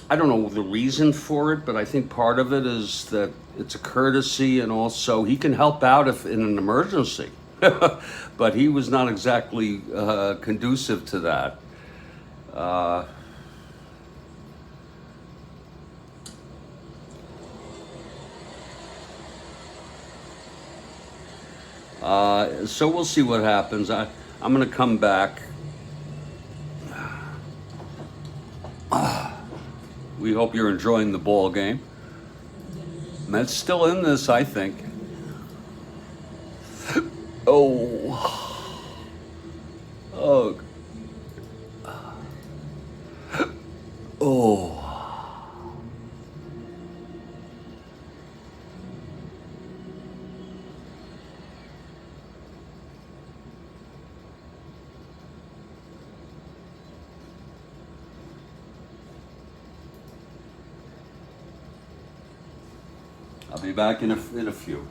I don't know the reason for it, but I think part of it is that it's a courtesy, and also he can help out if in an emergency. but he was not exactly conducive to that. So we'll see what happens. I'm going to come back. We hope you're enjoying the ball game. Mets still in this, I think. Oh, oh, oh. I'll be back in a few.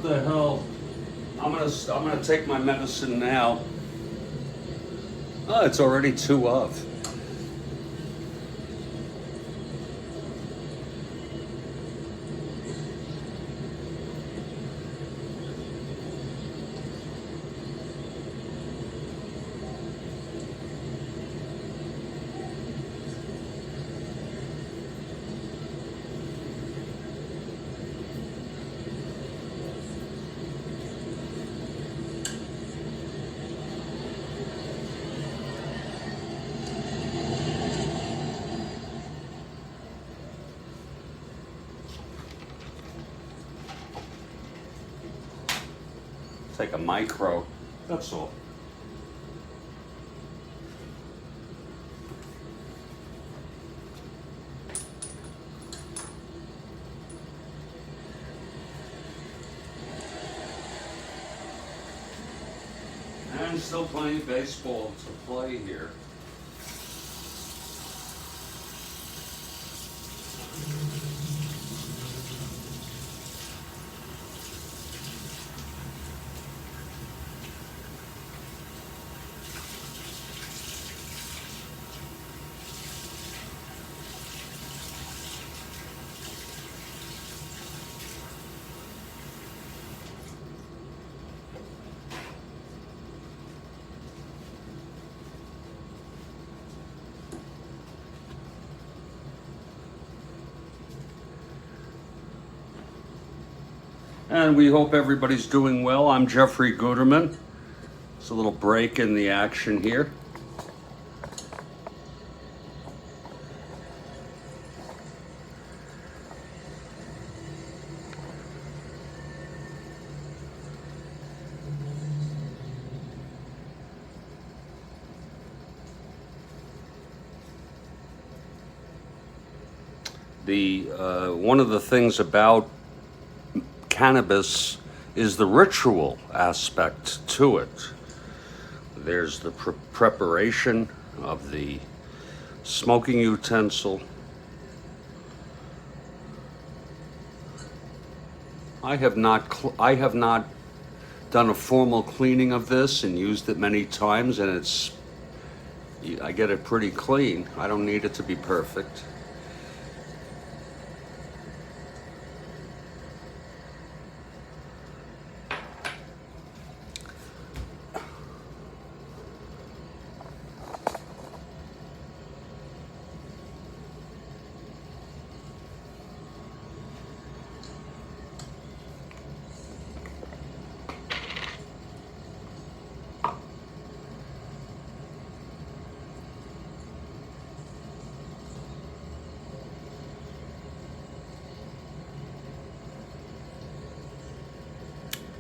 What the hell? I'm gonna take my medicine now. Oh, it's already 2 of. Take a micro, that's all. And still plenty of baseball to play here. And we hope everybody's doing well. I'm Jeffrey Guterman. It's a little break in the action here. One of the things about cannabis is the ritual aspect to it. There's the preparation of the smoking utensil. I have not done a formal cleaning of this and used it many times, and I get it pretty clean. I don't need it to be perfect.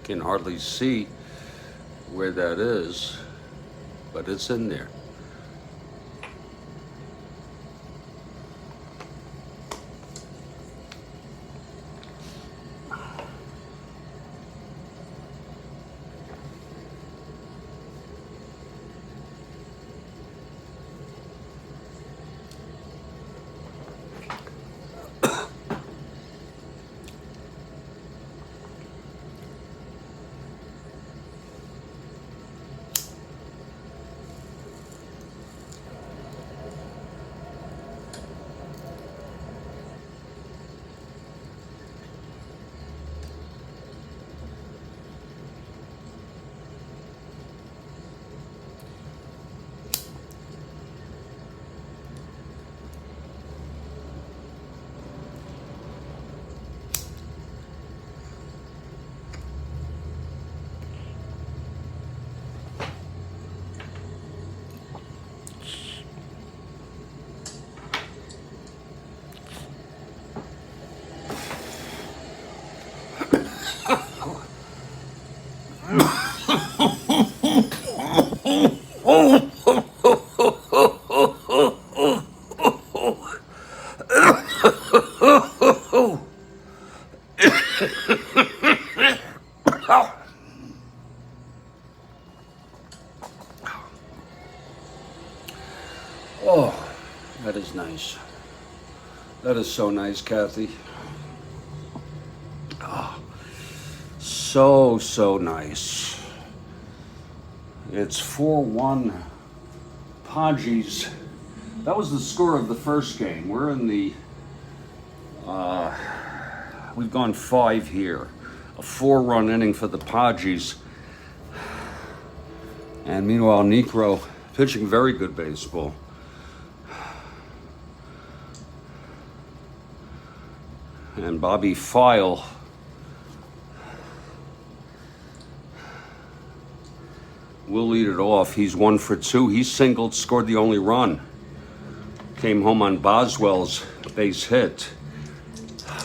Can hardly see where that is, but it's in there. Oh, that is nice. That is so nice, Kathy. Oh, So nice. It's 4-1 Padres. That was the score of the first game. We're in the, we've gone 5 here. A 4-run inning for the Padres. And meanwhile, Necro pitching very good baseball. And Bobby File will lead it off. He's 1 for 2. He singled, scored the only run. Came home on Boswell's base hit.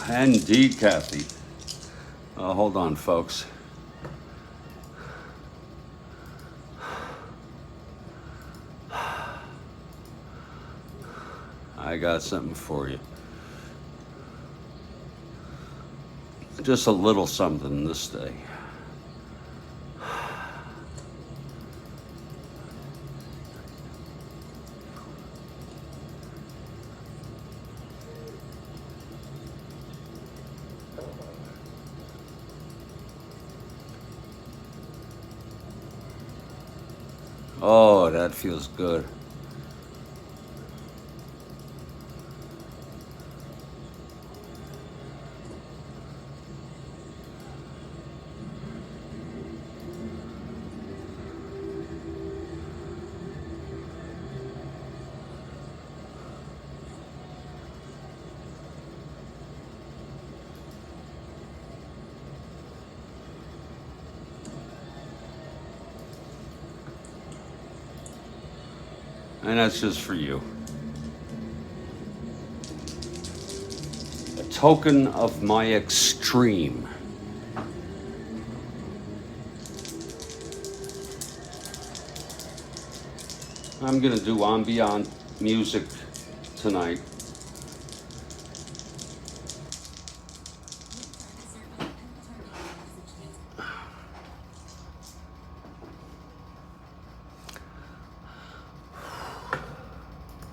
Indeed, Kathy. Hold on, folks. I got something for you. Just a little something this day. Oh, that feels good. And that's just for you. A token of my extreme. I'm gonna do ambient music tonight.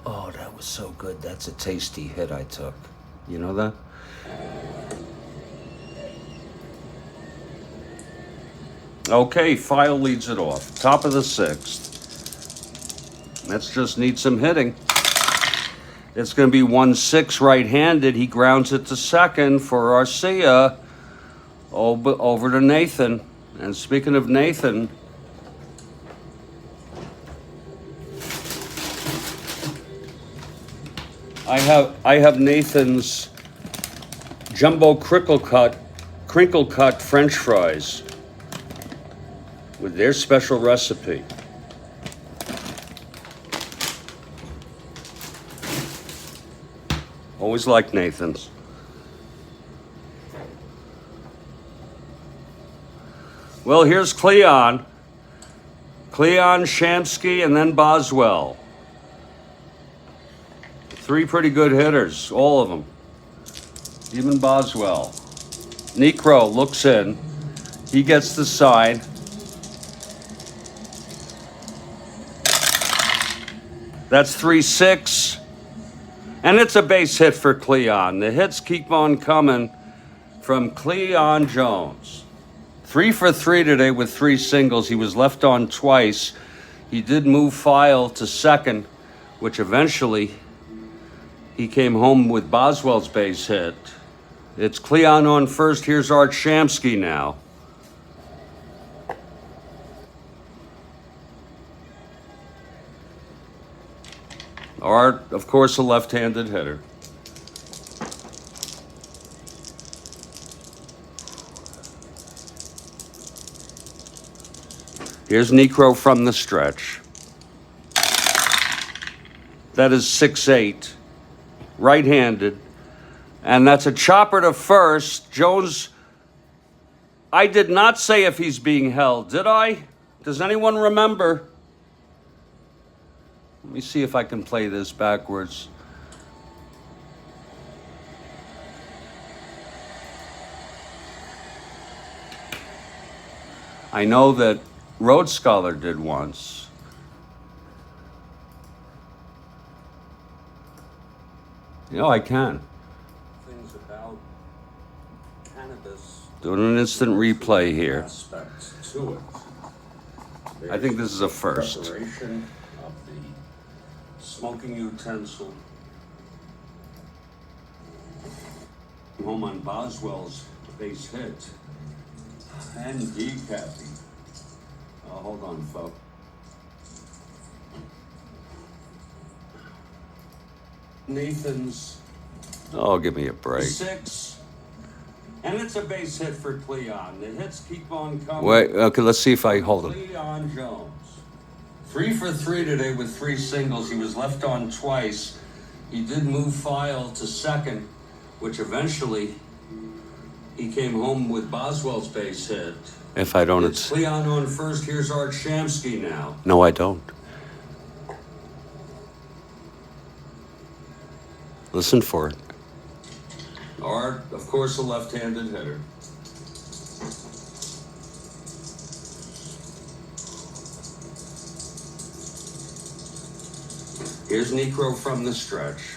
Oh, that was so good. That's a tasty hit I took. You know that? Okay, File leads it off. Top of the 6th. Let's just need some hitting. It's going to be 1-6 right-handed. He grounds it to second for Arcia. Over to Nathan. And speaking of Nathan, I have Nathan's jumbo crinkle cut French fries with their special recipe. Always like Nathan's. Well, here's Cleon, Shamsky, and then Boswell. 3 pretty good hitters, all of them. Even Boswell. Necro looks in. He gets the sign. That's 3-6. And it's a base hit for Cleon. The hits keep on coming from Cleon Jones. 3 for 3 today with 3 singles. He was left on twice. He did move File to second, which eventually he came home with Boswell's base hit. It's Cleon on first. Here's Art Shamsky now. Art, of course, a left-handed hitter. Here's Necro from the stretch. That is 6-8. Right-handed. And that's a chopper to first. Jones, I did not say if he's being held, did I? Does anyone remember? Let me see if I can play this backwards. I know that Road Scholar did once. You know, I can. Things about cannabis Doing an instant replay here. Aspect to it. I think this is a first. Preparation of the smoking utensil. Home on Boswell's base hit. And decapping. Hold on, folks. Nathan's. Oh, give me a break. 6. And it's a base hit for Cleon. The hits keep on coming. Wait, okay, let's see if I hold him. Cleon Jones. 3 for 3 today with 3 singles. He was left on twice. He did move File to second, which eventually he came home with Boswell's base hit. If I don't, It's Cleon on first. Here's Art Shamsky now. No, I don't. Listen for it. Art, of course, a left-handed hitter. Here's Necro from the stretch.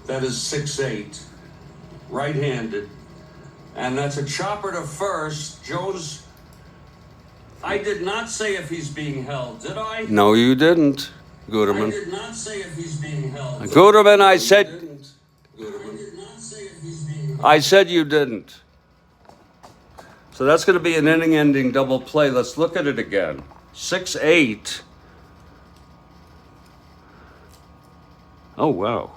That is 6-8. Right-handed. And that's a chopper to first. Jones, I did not say if he's being held, did I? No, you didn't, I Gooderman. did not say if he's being held. Gooderman, I said. Gooderman. I did not say if he's being held. I said you didn't. So that's going to be an inning-ending double play. Let's look at it again. 6-8. Oh, wow.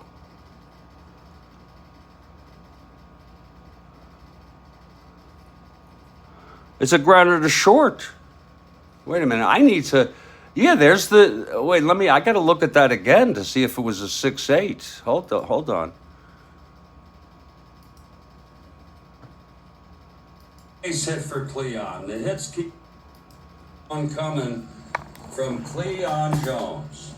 It's a grounder to short. Wait a minute. I need to. Yeah, there's the. Wait, I got to look at that again to see if it was a 6-8. Hold on. Base hit for Cleon. The hits keep on coming from Cleon Jones.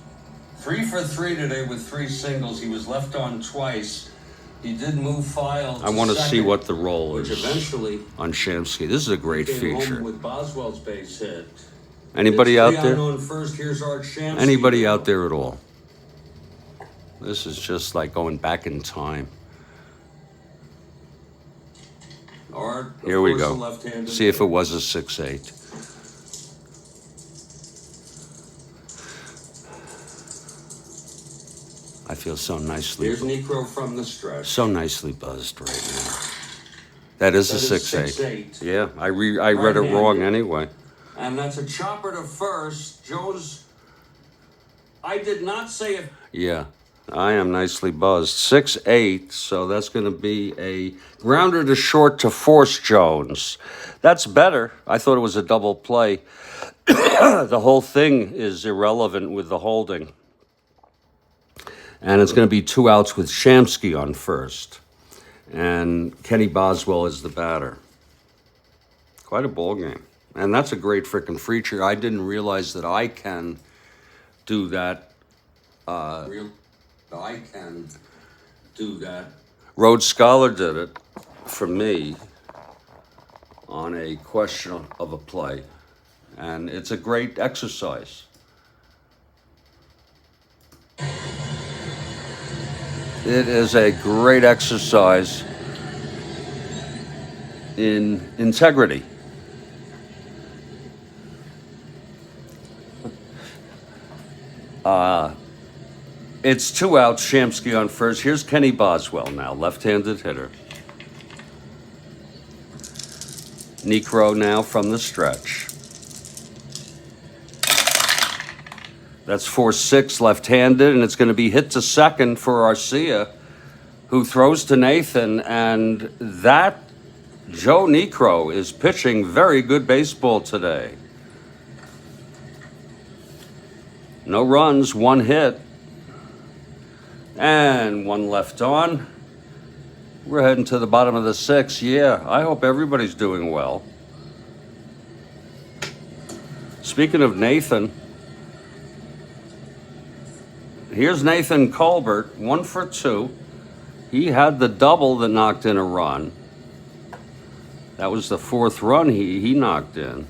3 for 3 today with 3 singles. He was left on twice. He did move File to I want to see second, what the roll which is eventually on Shamsky. This is a great came home feature. with Boswell's base hit. Anybody It's out Cleon there? on first. Here's Art Shamsky. Anybody out there at all? This is just like going back in time. Art, of Here we course, a go. left-handed See if it hitter. was a 6-8. I feel so nicely, Here's Necro from the stretch. so nicely buzzed right now. That is a That is 6-8. 6-8. Yeah, I read it wrong anyway. And that's a chopper to first. Jones, I did not say if Yeah, I am nicely buzzed. 6-8, so that's going to be a grounder to short to force Jones. That's better. I thought it was a double play. The whole thing is irrelevant with the holding. And it's going to be 2 outs with Shamsky on first. And Kenny Boswell is the batter. Quite a ball game. And that's a great freaking feature. I didn't realize that I can do that. I can do that. Rhodes Scholar did it for me on a question of a play. And it's a great exercise. It is a great exercise in integrity. It's 2 outs, Shamsky on first. Here's Kenny Boswell now, left-handed hitter. Necro now from the stretch. That's 4-6 left-handed, and it's going to be hit to second for Arcia, who throws to Nathan, and that Joe Necro is pitching very good baseball today. No runs, 1 hit, and 1 left on. We're heading to the bottom of the 6th. Yeah, I hope everybody's doing well. Speaking of Nathan, here's Nathan Colbert, 1 for 2. He had the double that knocked in a run. That was the 4th run he knocked in.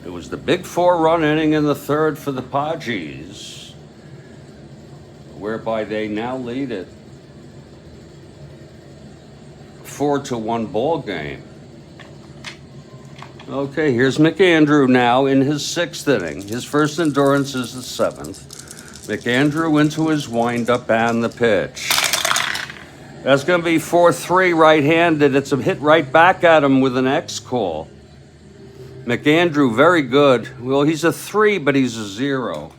It was the big 4-run inning in the 3rd for the Padres. whereby they now lead it 4-1 ball game. Okay, here's McAndrew now in his 6th inning. His first endurance is the 7th. McAndrew into his windup and the pitch. That's going to be 4-3 right-handed. It's a hit right back at him with an X call. McAndrew, very good. Well, he's a 3, but he's a 0.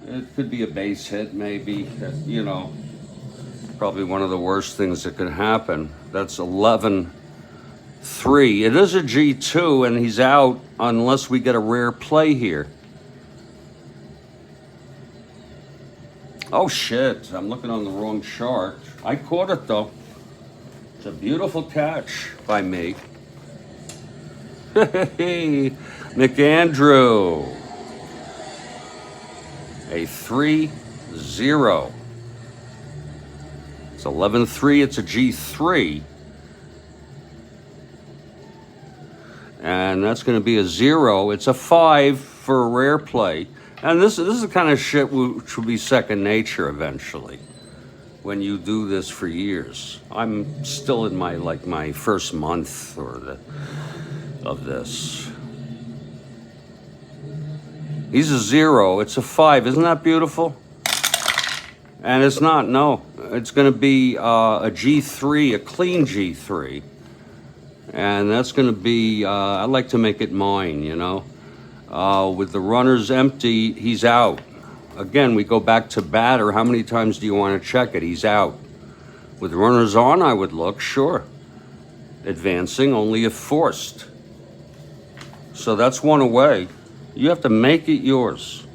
It could be a base hit, maybe. You know, probably one of the worst things that could happen. That's 11-3. It is a G2, and he's out unless we get a rare play here. Oh, shit. I'm looking on the wrong chart. I caught it, though. It's a beautiful catch by me. McAndrew. A 3-0. It's 11-3. It's a G3. And that's going to be a 0. It's a 5 for a rare play. And this is the kind of shit which will be second nature eventually when you do this for years. I'm still in my first month of this. He's a 0. It's a 5. Isn't that beautiful? And it's not. No. It's going to be a G3, a clean G3. And that's going to be, I like to make it mine, you know. With the runners empty, he's out. Again, we go back to batter. How many times do you want to check it? He's out. With runners on, I would look, sure. Advancing only if forced. So that's one away. You have to make it yours.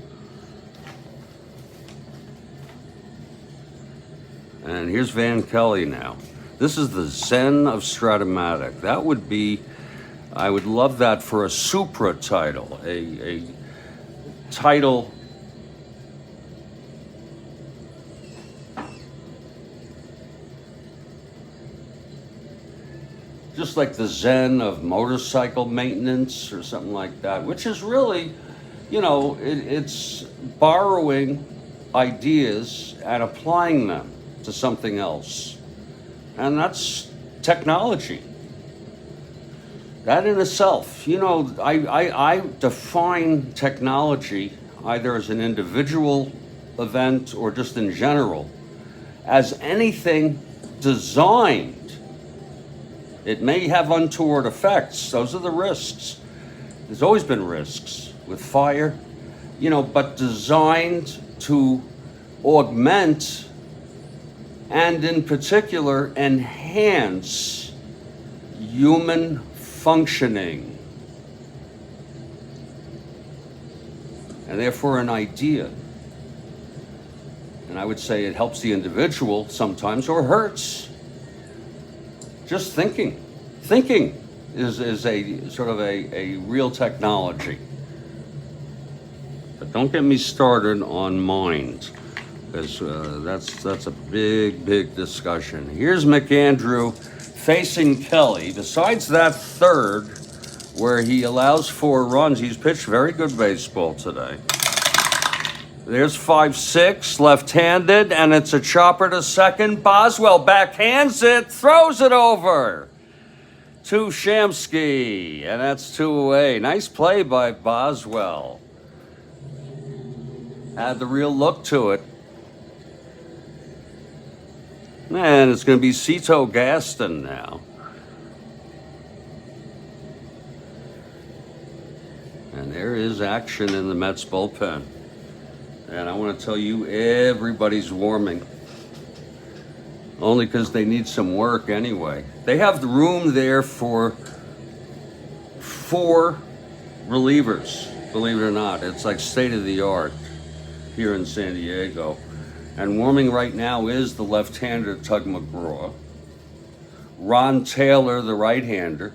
And here's Van Kelly now. This is the Zen of Strat-O-Matic. That would be, I would love that for a Supra title, a title just like the Zen of motorcycle maintenance or something like that, which is really, you know, it's borrowing ideas and applying them to something else. And that's technology. That in itself, you know, I define technology either as an individual event or just in general as anything designed. It may have untoward effects. Those are the risks. There's always been risks with fire, you know, but designed to augment and in particular enhance human functioning, and therefore an idea. And I would say it helps the individual sometimes or hurts. Just thinking is a sort of a real technology. But don't get me started on mind, because that's a big discussion. Here's McAndrew facing Kelly. Besides that third, where he allows 4 runs, he's pitched very good baseball today. There's 5-6, left-handed, and it's a chopper to second. Boswell backhands it, throws it over to Shamsky, and that's 2 away. Nice play by Boswell. Had the real look to it. And it's going to be Cito Gaston now. And there is action in the Mets bullpen. And I want to tell you, everybody's warming. Only because they need some work anyway. They have the room there for 4 relievers, believe it or not. It's like state of the art here in San Diego. And warming right now is the left-hander, Tug McGraw. Ron Taylor, the right-hander.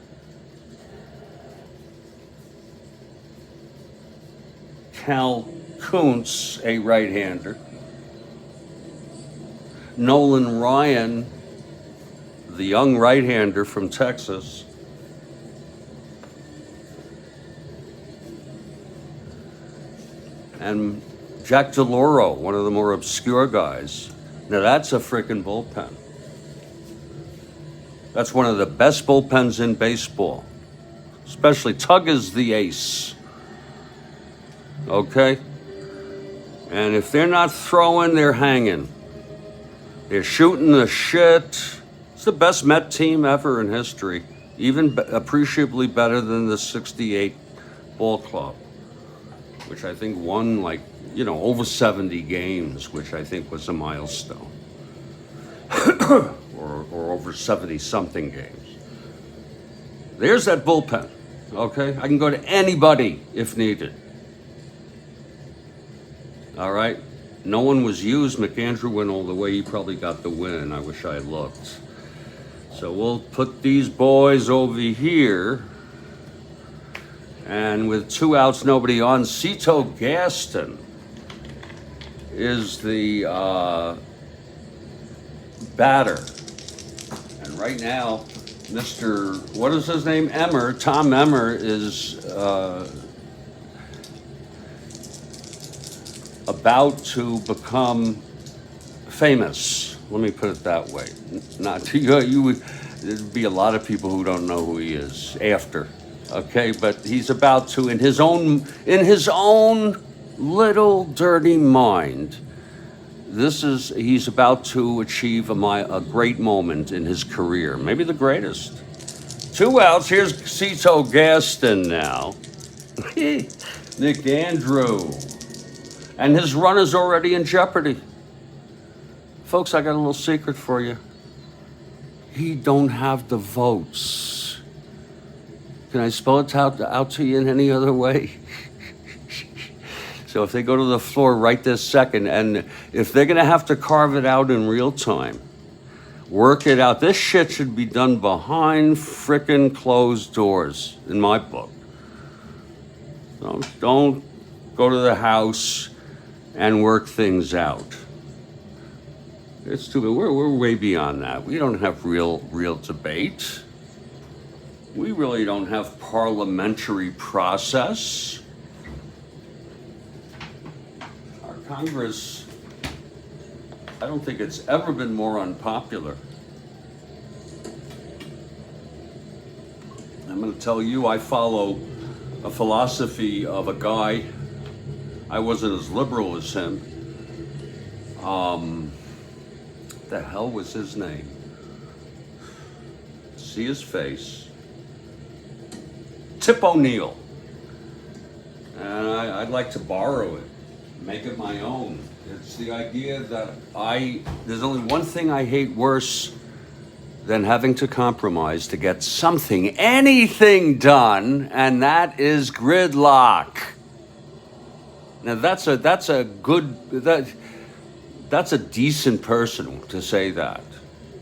Cal Kuntz, a right-hander. Nolan Ryan, the young right-hander from Texas. And Jack DeLauro, one of the more obscure guys. Now that's a freaking bullpen. That's one of the best bullpens in baseball. Especially Tug is the ace. Okay? And if they're not throwing, they're hanging. They're shooting the shit. It's the best Met team ever in history. Even appreciably better than the 68 ball club, which I think won like, over 70 games, which I think was a milestone. or over 70-something games. There's that bullpen, okay? I can go to anybody if needed. All right? No one was used. McAndrew went all the way. He probably got the win. I wish I had looked. So we'll put these boys over here. And with 2 outs, nobody on, Cito Gaston is the batter. And right now, what is his name? Tom Emmer is about to become famous. Let me put it that way. There'd be a lot of people who don't know who he is after. Okay, but he's about to, in his own little dirty mind, he's about to achieve a great moment in his career, maybe the greatest. 2 outs. Here's Cito Gaston now. Nick Andrew, and his run is already in jeopardy. Folks, I got a little secret for you. He don't have the votes. Can I spell it out to you in any other way? So if they go to the floor right this second, and if they're going to have to carve it out in real time, work it out. This shit should be done behind frickin' closed doors, in my book. Don't go to the House and work things out. It's too bad. We're way beyond that. We don't have real debate. We really don't have parliamentary process. Our Congress, I don't think it's ever been more unpopular. I'm going to tell you, I follow a philosophy of a guy. I wasn't as liberal as him. What the hell was his name? See his face. Tip O'Neill. And I'd like to borrow it, make it my own. It's the idea that there's only one thing I hate worse than having to compromise to get anything done, and that is gridlock. Now that's a decent person to say that,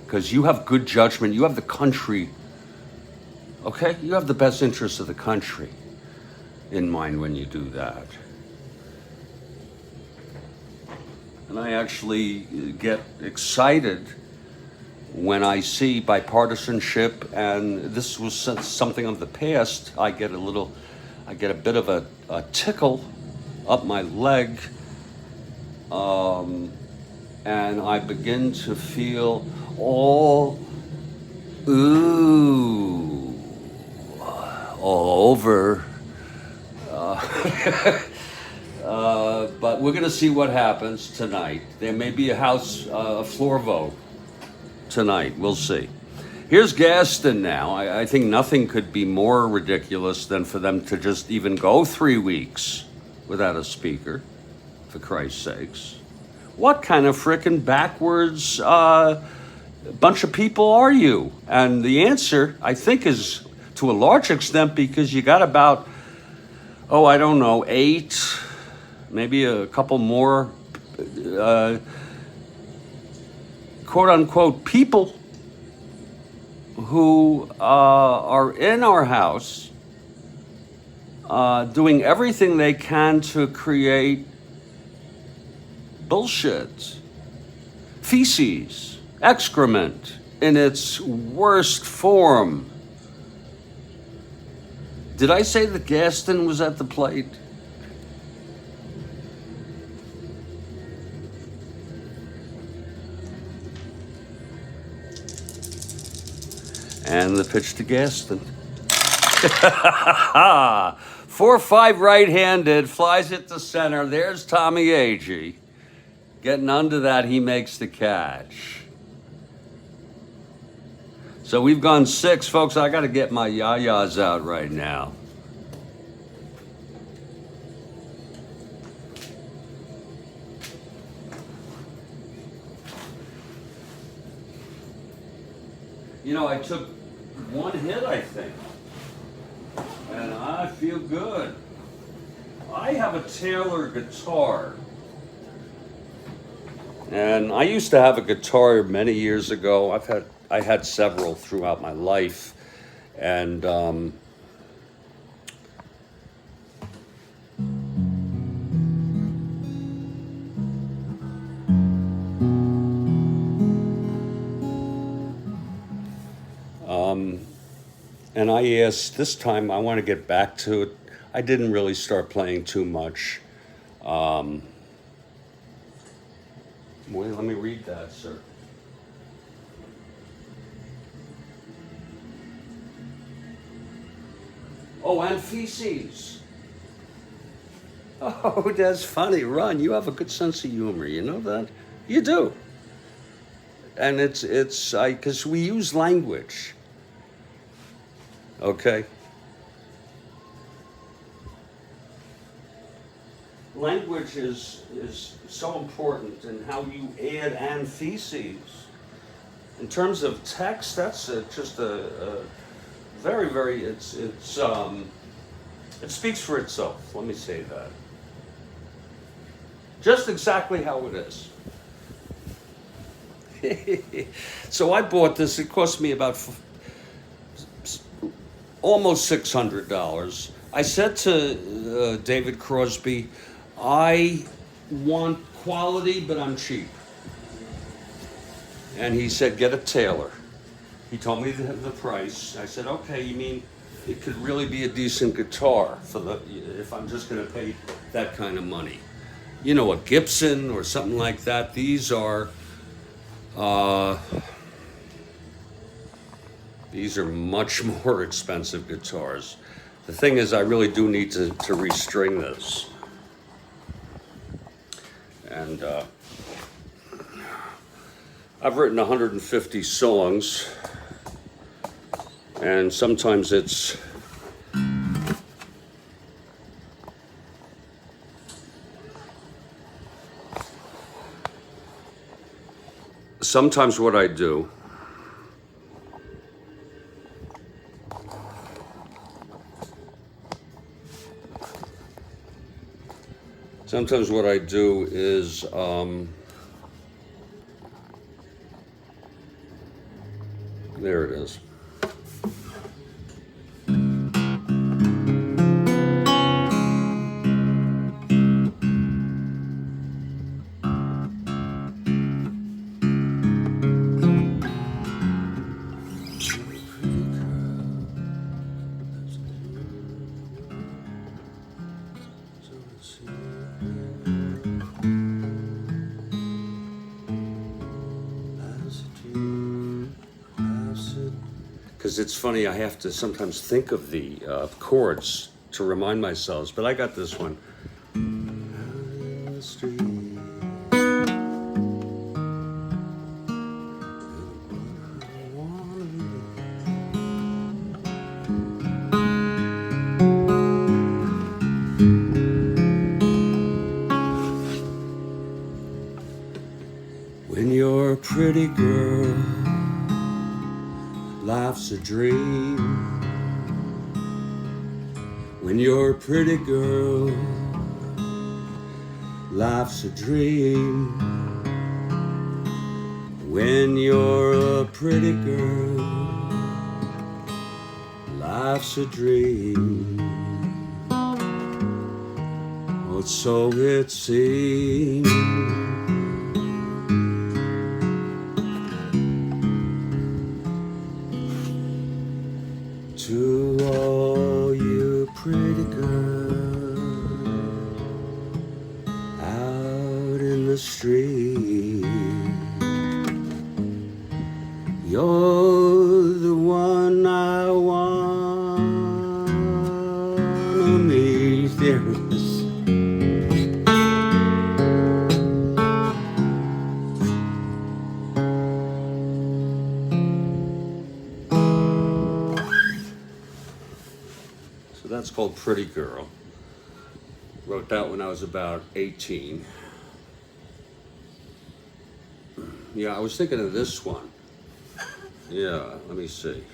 because you have good judgment. You have the country. Okay, you have the best interests of the country in mind when you do that. And I actually get excited when I see bipartisanship, and this was something of the past. I get a bit of a tickle up my leg, and I begin to feel all over. But we're going to see what happens tonight. There may be a floor vote tonight. We'll see. Here's Gaston now. I think nothing could be more ridiculous than for them to just even go 3 weeks without a speaker, for Christ's sakes. What kind of frickin' backwards bunch of people are you? And the answer, I think, is to a large extent because you got about, 8, maybe a couple more, quote unquote, people who are in our House doing everything they can to create bullshit, feces, excrement in its worst form. Did I say that Gaston was at the plate? And the pitch to Gaston. 4-5 right-handed, flies it to center. There's Tommy Agee. Getting under that, he makes the catch. So we've gone 6, folks. I got to get my yayas out right now. You know, I took 1 hit, I think, and I feel good. I have a Taylor guitar, and I used to have a guitar many years ago. I had several throughout my life, and and I asked this time, I want to get back to it. I didn't really start playing too much. Wait, let me read that, sir. Oh, and feces. Oh, that's funny. Ron, you have a good sense of humor. You know that? You do. And it's because we use language. Okay? Language is so important in how you add and feces. In terms of text, that's just a very, very, it speaks for itself. Let me say that. Just exactly how it is. So I bought this. It cost me about almost $600. I said to David Crosby, I want quality, but I'm cheap. And he said, get a Taylor. He told me the price. I said, okay, you mean it could really be a decent guitar if I'm just going to pay that kind of money. You know, a Gibson or something like that. These are much more expensive guitars. The thing is, I really do need to restring this. And I've written 150 songs, and sometimes what I do is there it is. Because it's funny, I have to sometimes think of the chords to remind myself, but I got this one. When you're a pretty girl, life's a dream. When you're a pretty girl, life's a dream. When you're a pretty girl, life's a dream. Oh, so it seems. To all you pretty girls out in the street, you're the one That's called Pretty Girl. Wrote that when I was about 18. Yeah, I was thinking of this one. Yeah, let me see.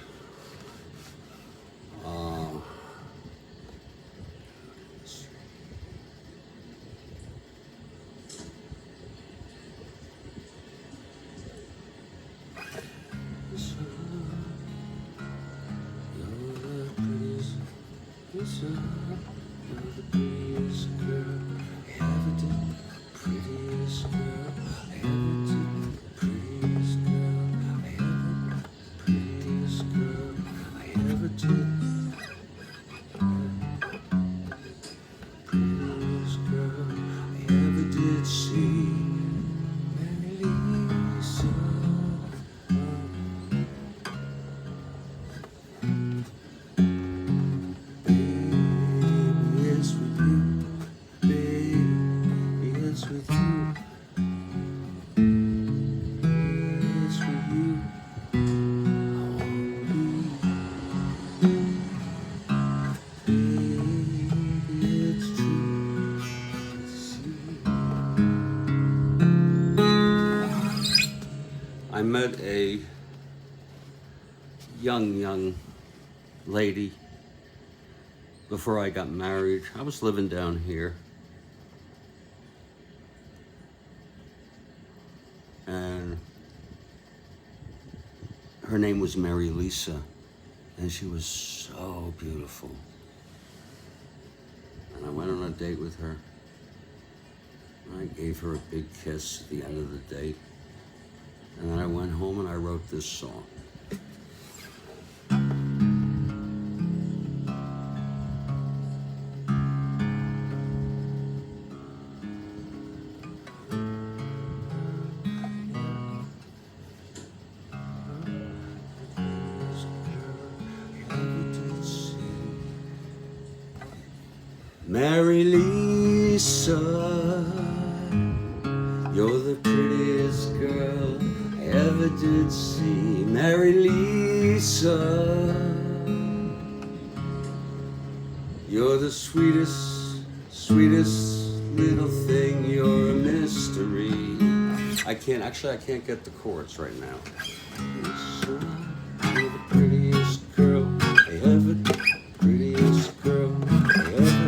I met a young lady before I got married. I was living down here. And her name was Mary Lisa, and she was so beautiful. And I went on a date with her. I gave her a big kiss at the end of the date. And then I went home and I wrote this song. Mary Lisa, you're the prettiest girl I ever did see. Mary Lisa, you're the sweetest little thing. You're a mystery. I can't get the chords right now. Lisa, you're the prettiest girl I ever did. Prettiest girl I ever.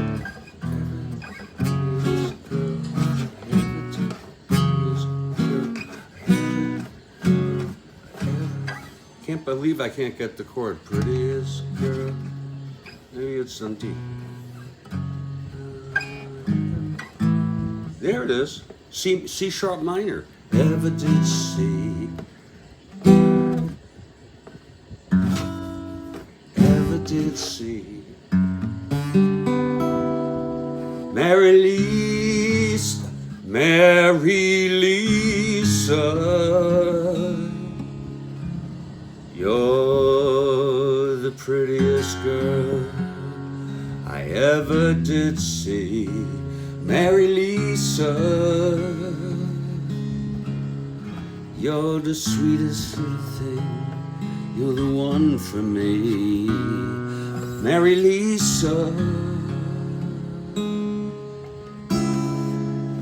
Can't believe I can't get the chord. Prettiest girl. Maybe it's some D. There it is. C sharp minor. Ever did see. Ever did see. Mary Lisa. Mary Lisa. You're the prettiest girl I ever did see. Mary Lisa, you're the sweetest little thing. You're the one for me. Mary Lisa,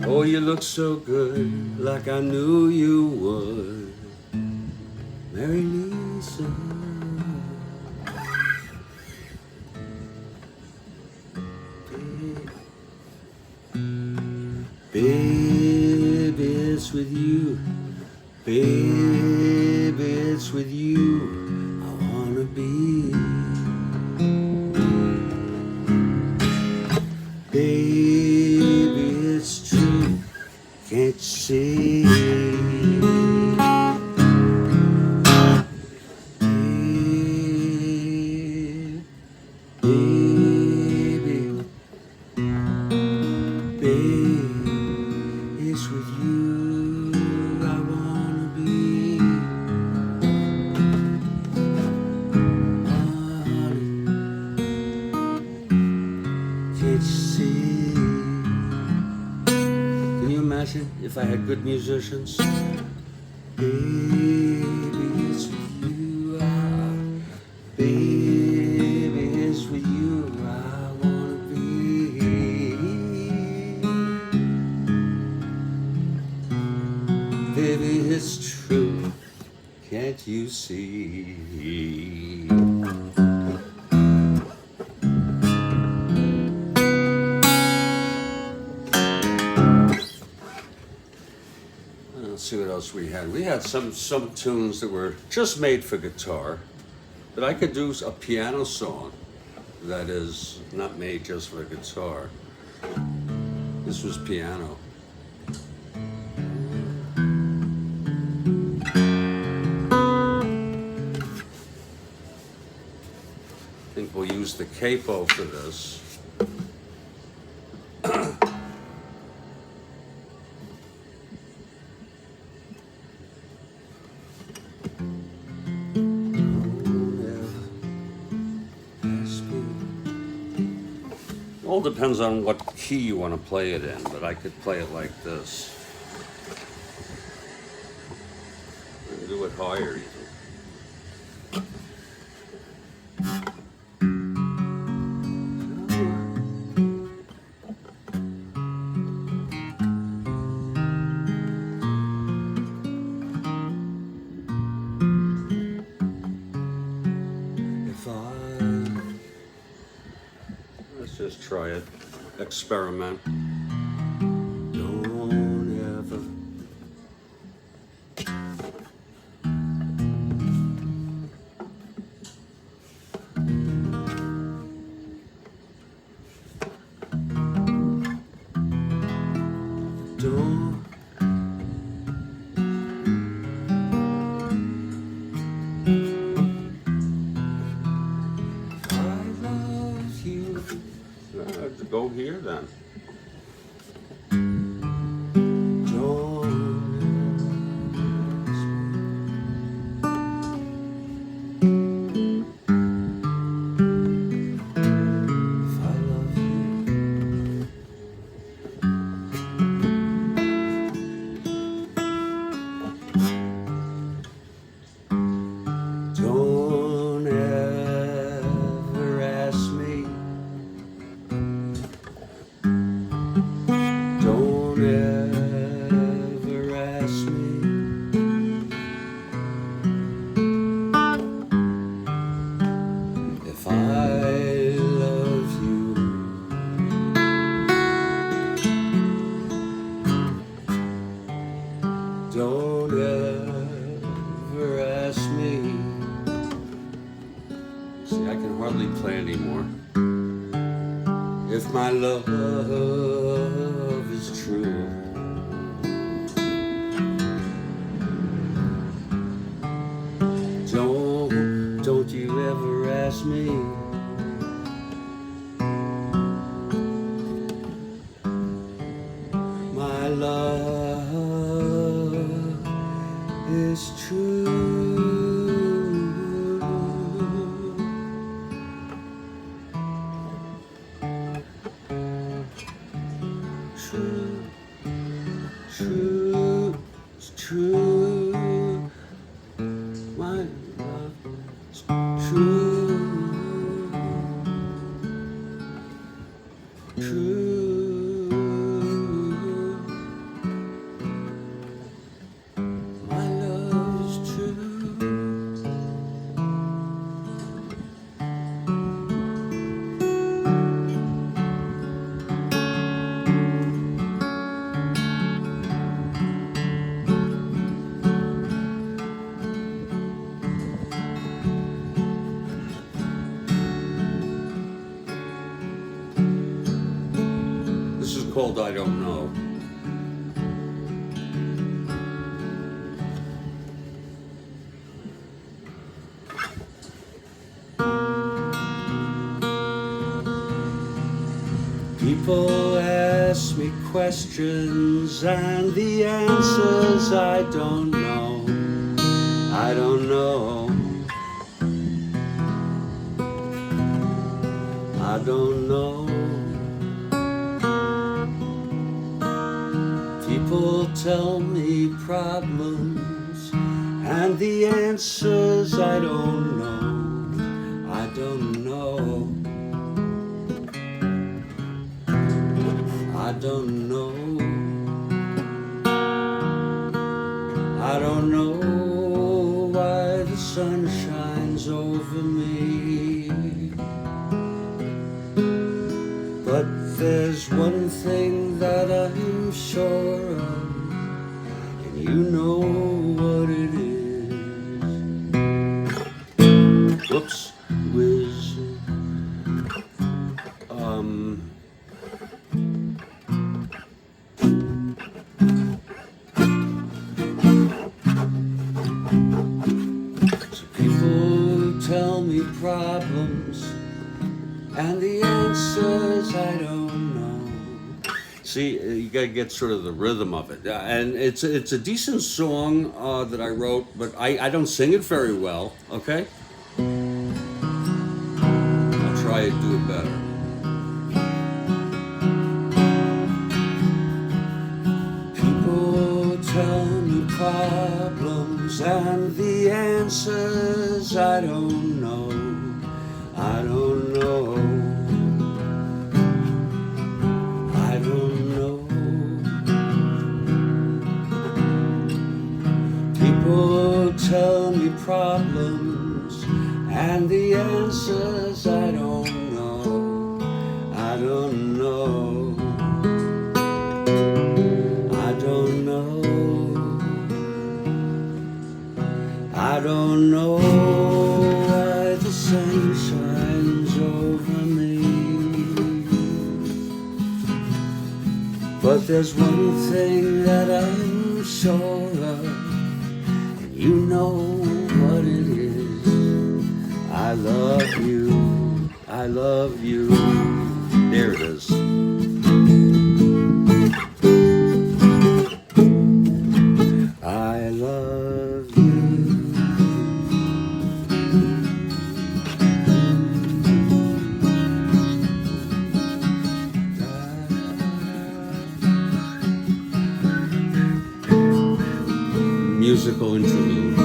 oh, you look so good, like I knew you would. Mary Lisa, baby, it's with you. Baby, it's with you I wanna be. Baby, it's true, can't you see? If I had good musicians. Baby, it's with you. Baby, it's with you. else we had? We had some tunes that were just made for guitar, but I could do a piano song that is not made just for guitar. This was piano. I think we'll use the capo for this. All depends on what key you want to play it in, but I could play it like this. And do it higher even. Let's just try it. Experiment. Don't ever. Don't. Go here then. Don't ever ask me. Don't ever ask me if I love you. Don't ever ask me. See, I can hardly play anymore. If my love is true. Don't you ever ask me. My love is true. True, true, it's true. My love is true, true. My love is true. This is called I Don't Know. People ask me questions and the answers I don't know. I don't know. I don't know. People tell me problems and the answers I don't know. I don't know. I don't know. I don't know why the sun shines over me. But there's one thing that I'm sure of, and you know whoops, whiz. So people tell me problems, and the answers I don't know. See, you gotta get sort of the rhythm of it, and it's a decent song that I wrote, but I don't sing it very well. Okay, I'll try to do it better. People tell me problems, and the answers I don't know. I don't know. I don't know. People tell me problems, and the answers I don't know. I don't know. I don't know. I don't know why the sun shines over me, but there's one thing that I'm sure of, and you know what it is. I love you. I love you. There it is. I love you. Musical interlude.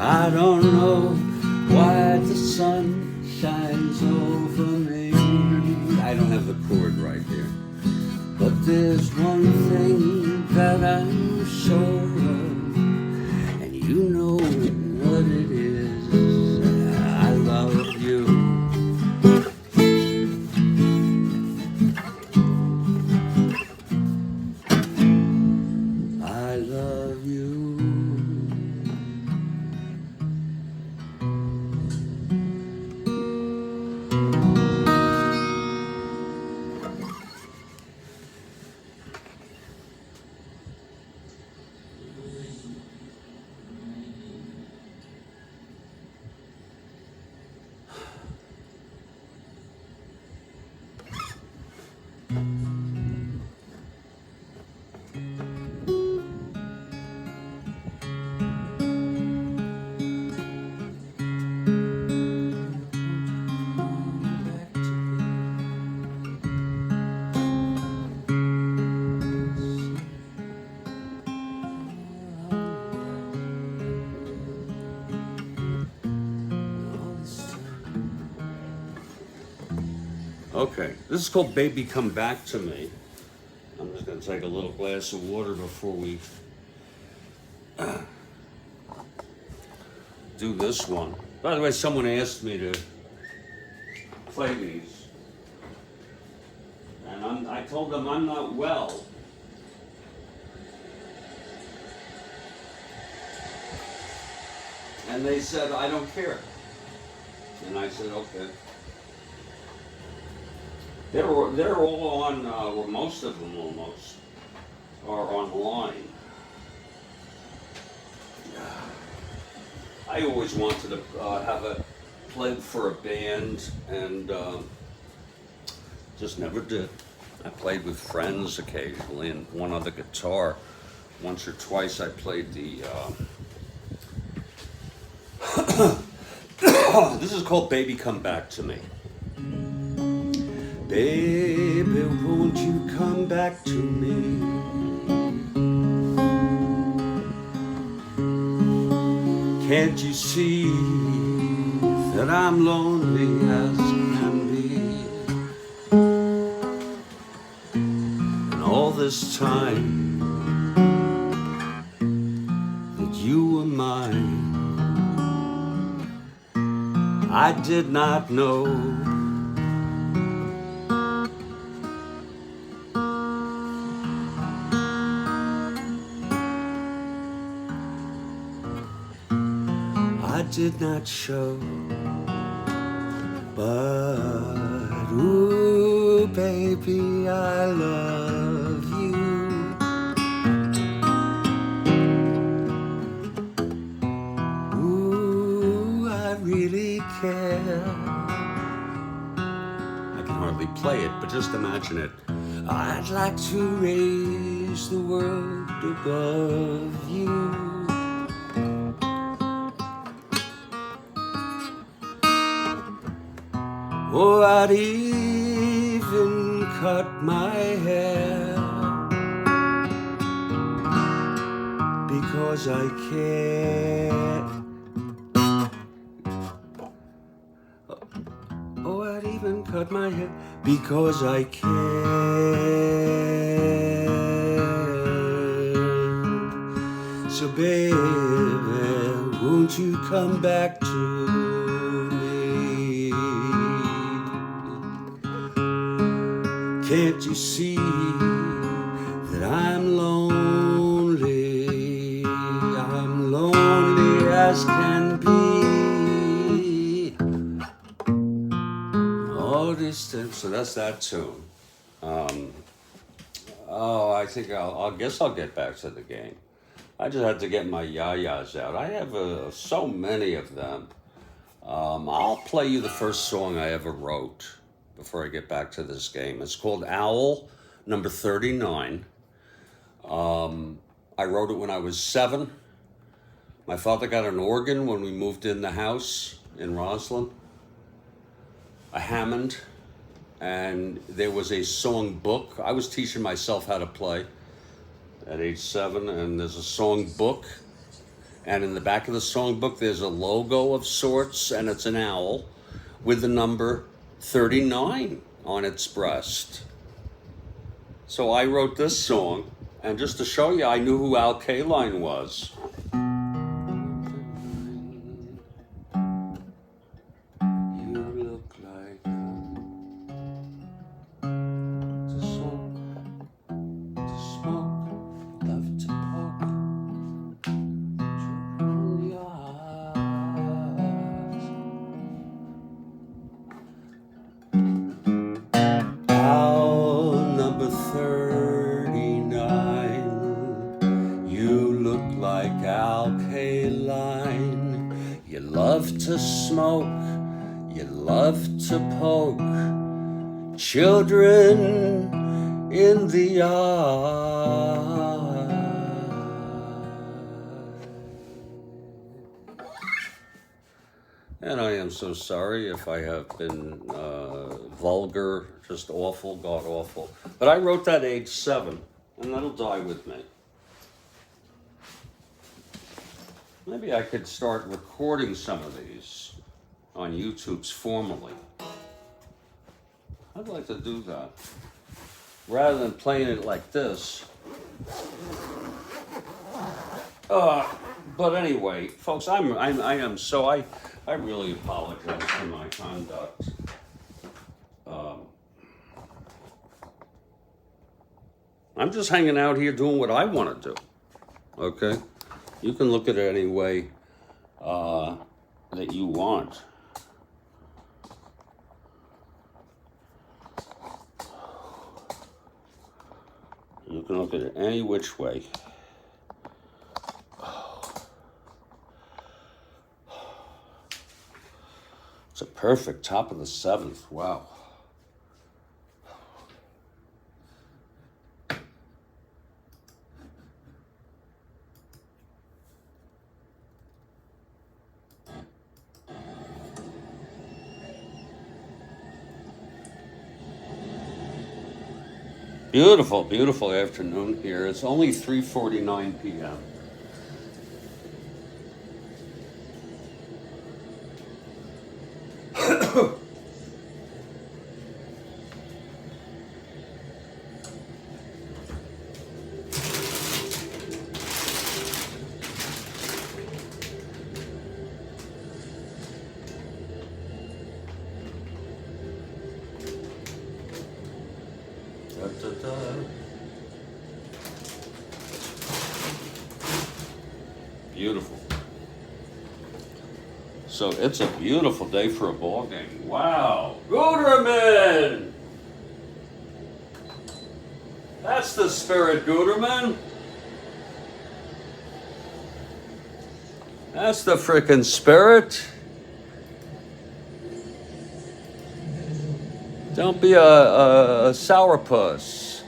I don't know why the sun shines over me. I don't have the chord right here. But there's one thing that I'm sure of, and you know what it is. I love you. I love you. Okay, this is called Baby Come Back to Me. I'm just going to take a little glass of water before we do this one. By the way, someone asked me to play these, and I told them I'm not well. And they said, I don't care. And I said, okay. They're all on, or most of them almost, are online. I always wanted to have a play for a band, and just never did. I played with friends occasionally, and one other guitar. Once or twice I played the, this is called Baby Come Back to Me. Baby, won't you come back to me? Can't you see that I'm lonely as can be? And all this time that you were mine, I did not know did not show. But, ooh, baby, I love you. Ooh, I really care. I can hardly play it, but just imagine it. I'd like to raise the world above you. Oh, I'd even cut my hair because I care. Oh, I'd even cut my hair because I care. So baby, won't you come back to me? Can't you see that I'm lonely? I'm lonely as can be. All distance. So that's that tune. I think I guess I'll get back to the game. I just had to get my yayas out. I have so many of them. I'll play you the first song I ever wrote before I get back to this game. It's called Owl, number 39. I wrote it when I was 7. My father got an organ when we moved in the house in Roslyn, a Hammond, and there was a song book. I was teaching myself how to play at age 7, and there's a song book, and in the back of the song book there's a logo of sorts, and it's an owl with the number 39 on its breast. So I wrote this song, and just to show you, I knew who Al Kaline was. You look like to smoke, love to poke, drool your eyes. Owl number 39, you look like Al Kaline. You love to smoke, you love to poke children in the eye. And I am so sorry if I have been vulgar, just awful, god awful. But I wrote that age 7, and that'll die with me. Maybe I could start recording some of these on YouTube's formally. I'd like to do that. Rather than playing it like this. But anyway, folks, I really apologize for my conduct. I'm just hanging out here doing what I want to do. Okay? You can look at it any way that you want. You can look at it any which way. It's a perfect top of the 7th. Wow. Beautiful, beautiful afternoon here. It's only 3:49 p.m. Beautiful. it's a beautiful day for a ball game. Wow. Guterman! That's the spirit, Guterman. That's the frickin' spirit. Don't be a sourpuss.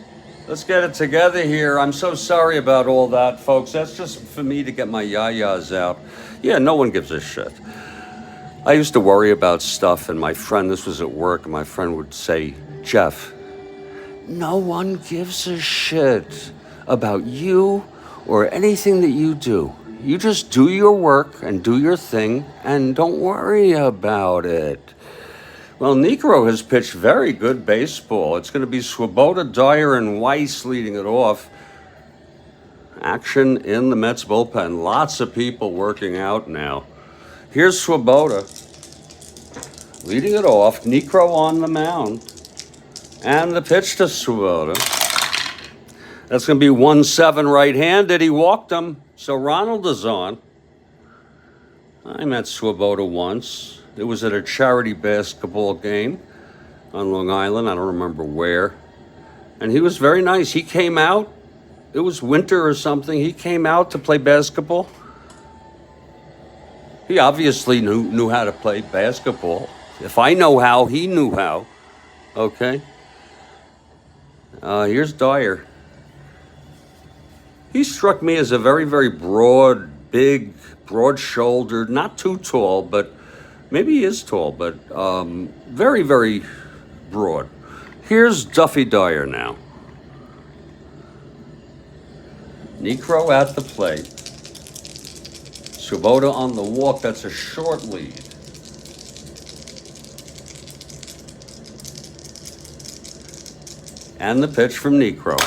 Let's get it together here. I'm so sorry about all that, folks. That's just for me to get my yayas out. Yeah, no one gives a shit. I used to worry about stuff, and my friend, this was at work, and my friend would say, Jeff, no one gives a shit about you or anything that you do. You just do your work and do your thing, and don't worry about it. Well, Niekro has pitched very good baseball. It's going to be Swoboda, Dyer, and Weiss leading it off. Action in the Mets bullpen. Lots of people working out now. Here's Swoboda leading it off. Niekro on the mound. And the pitch to Swoboda. That's going to be 1-7 right-handed. He walked him. So Ronald is on. I met Swoboda once. It was at a charity basketball game on Long Island. I don't remember where. And he was very nice. He came out. It was winter or something. He came out to play basketball. He obviously knew how to play basketball. If I know how, he knew how. Okay. Here's Dyer. He struck me as a very, very broad, big, broad-shouldered, not too tall, but maybe he is tall, but very, very broad. Here's Duffy Dyer now. Niekro at the plate. Swoboda on the walk. That's a short lead. And the pitch from Niekro.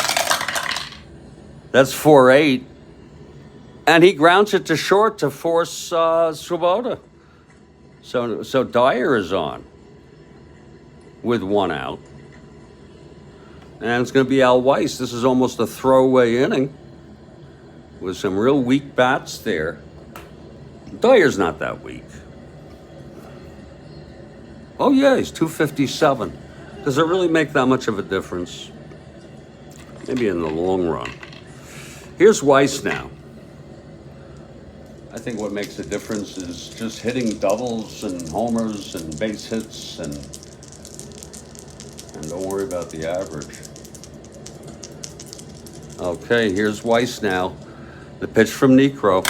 That's 4-8. And he grounds it to short to force Swoboda. So Dyer is on with one out. And it's going to be Al Weiss. This is almost a throwaway inning with some real weak bats there. Dyer's not that weak. Oh, yeah, he's 257. Does it really make that much of a difference? Maybe in the long run. Here's Weiss now. I think what makes a difference is just hitting doubles and homers and base hits and don't worry about the average. Okay, here's Weiss now. The pitch from Niekro.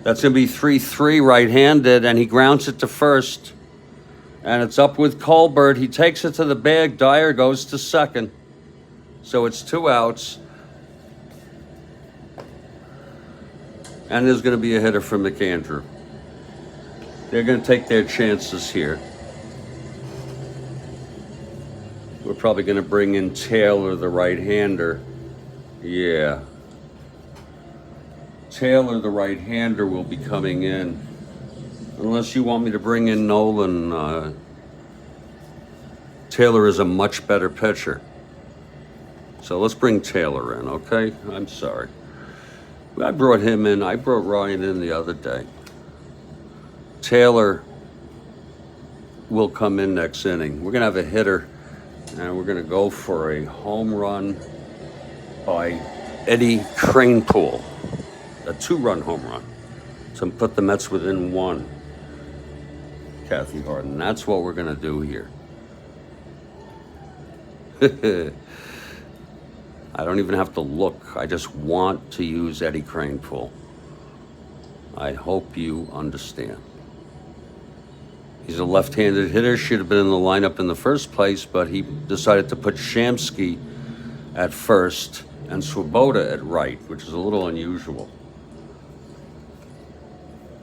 That's going to be 3-3 right-handed, and he grounds it to first. And it's up with Colbert. He takes it to the bag. Dyer goes to second. So it's 2 outs. And there's going to be a hitter from McAndrew. They're going to take their chances here. We're probably going to bring in Taylor, the right-hander. Yeah. Taylor, the right-hander, will be coming in. Unless you want me to bring in Nolan. Taylor is a much better pitcher. So let's bring Taylor in, okay? I'm sorry. I brought him in. I brought Ryan in the other day. Taylor will come in next inning. We're going to have a hitter, and we're going to go for a home run by Eddie Kranepool. A 2-run home run to put the Mets within 1. Kathy Harden. That's what we're going to do here. I don't even have to look. I just want to use Eddie Kranepool. I hope you understand. He's a left-handed hitter. Should have been in the lineup in the first place, but he decided to put Shamsky at first and Swoboda at right, which is a little unusual.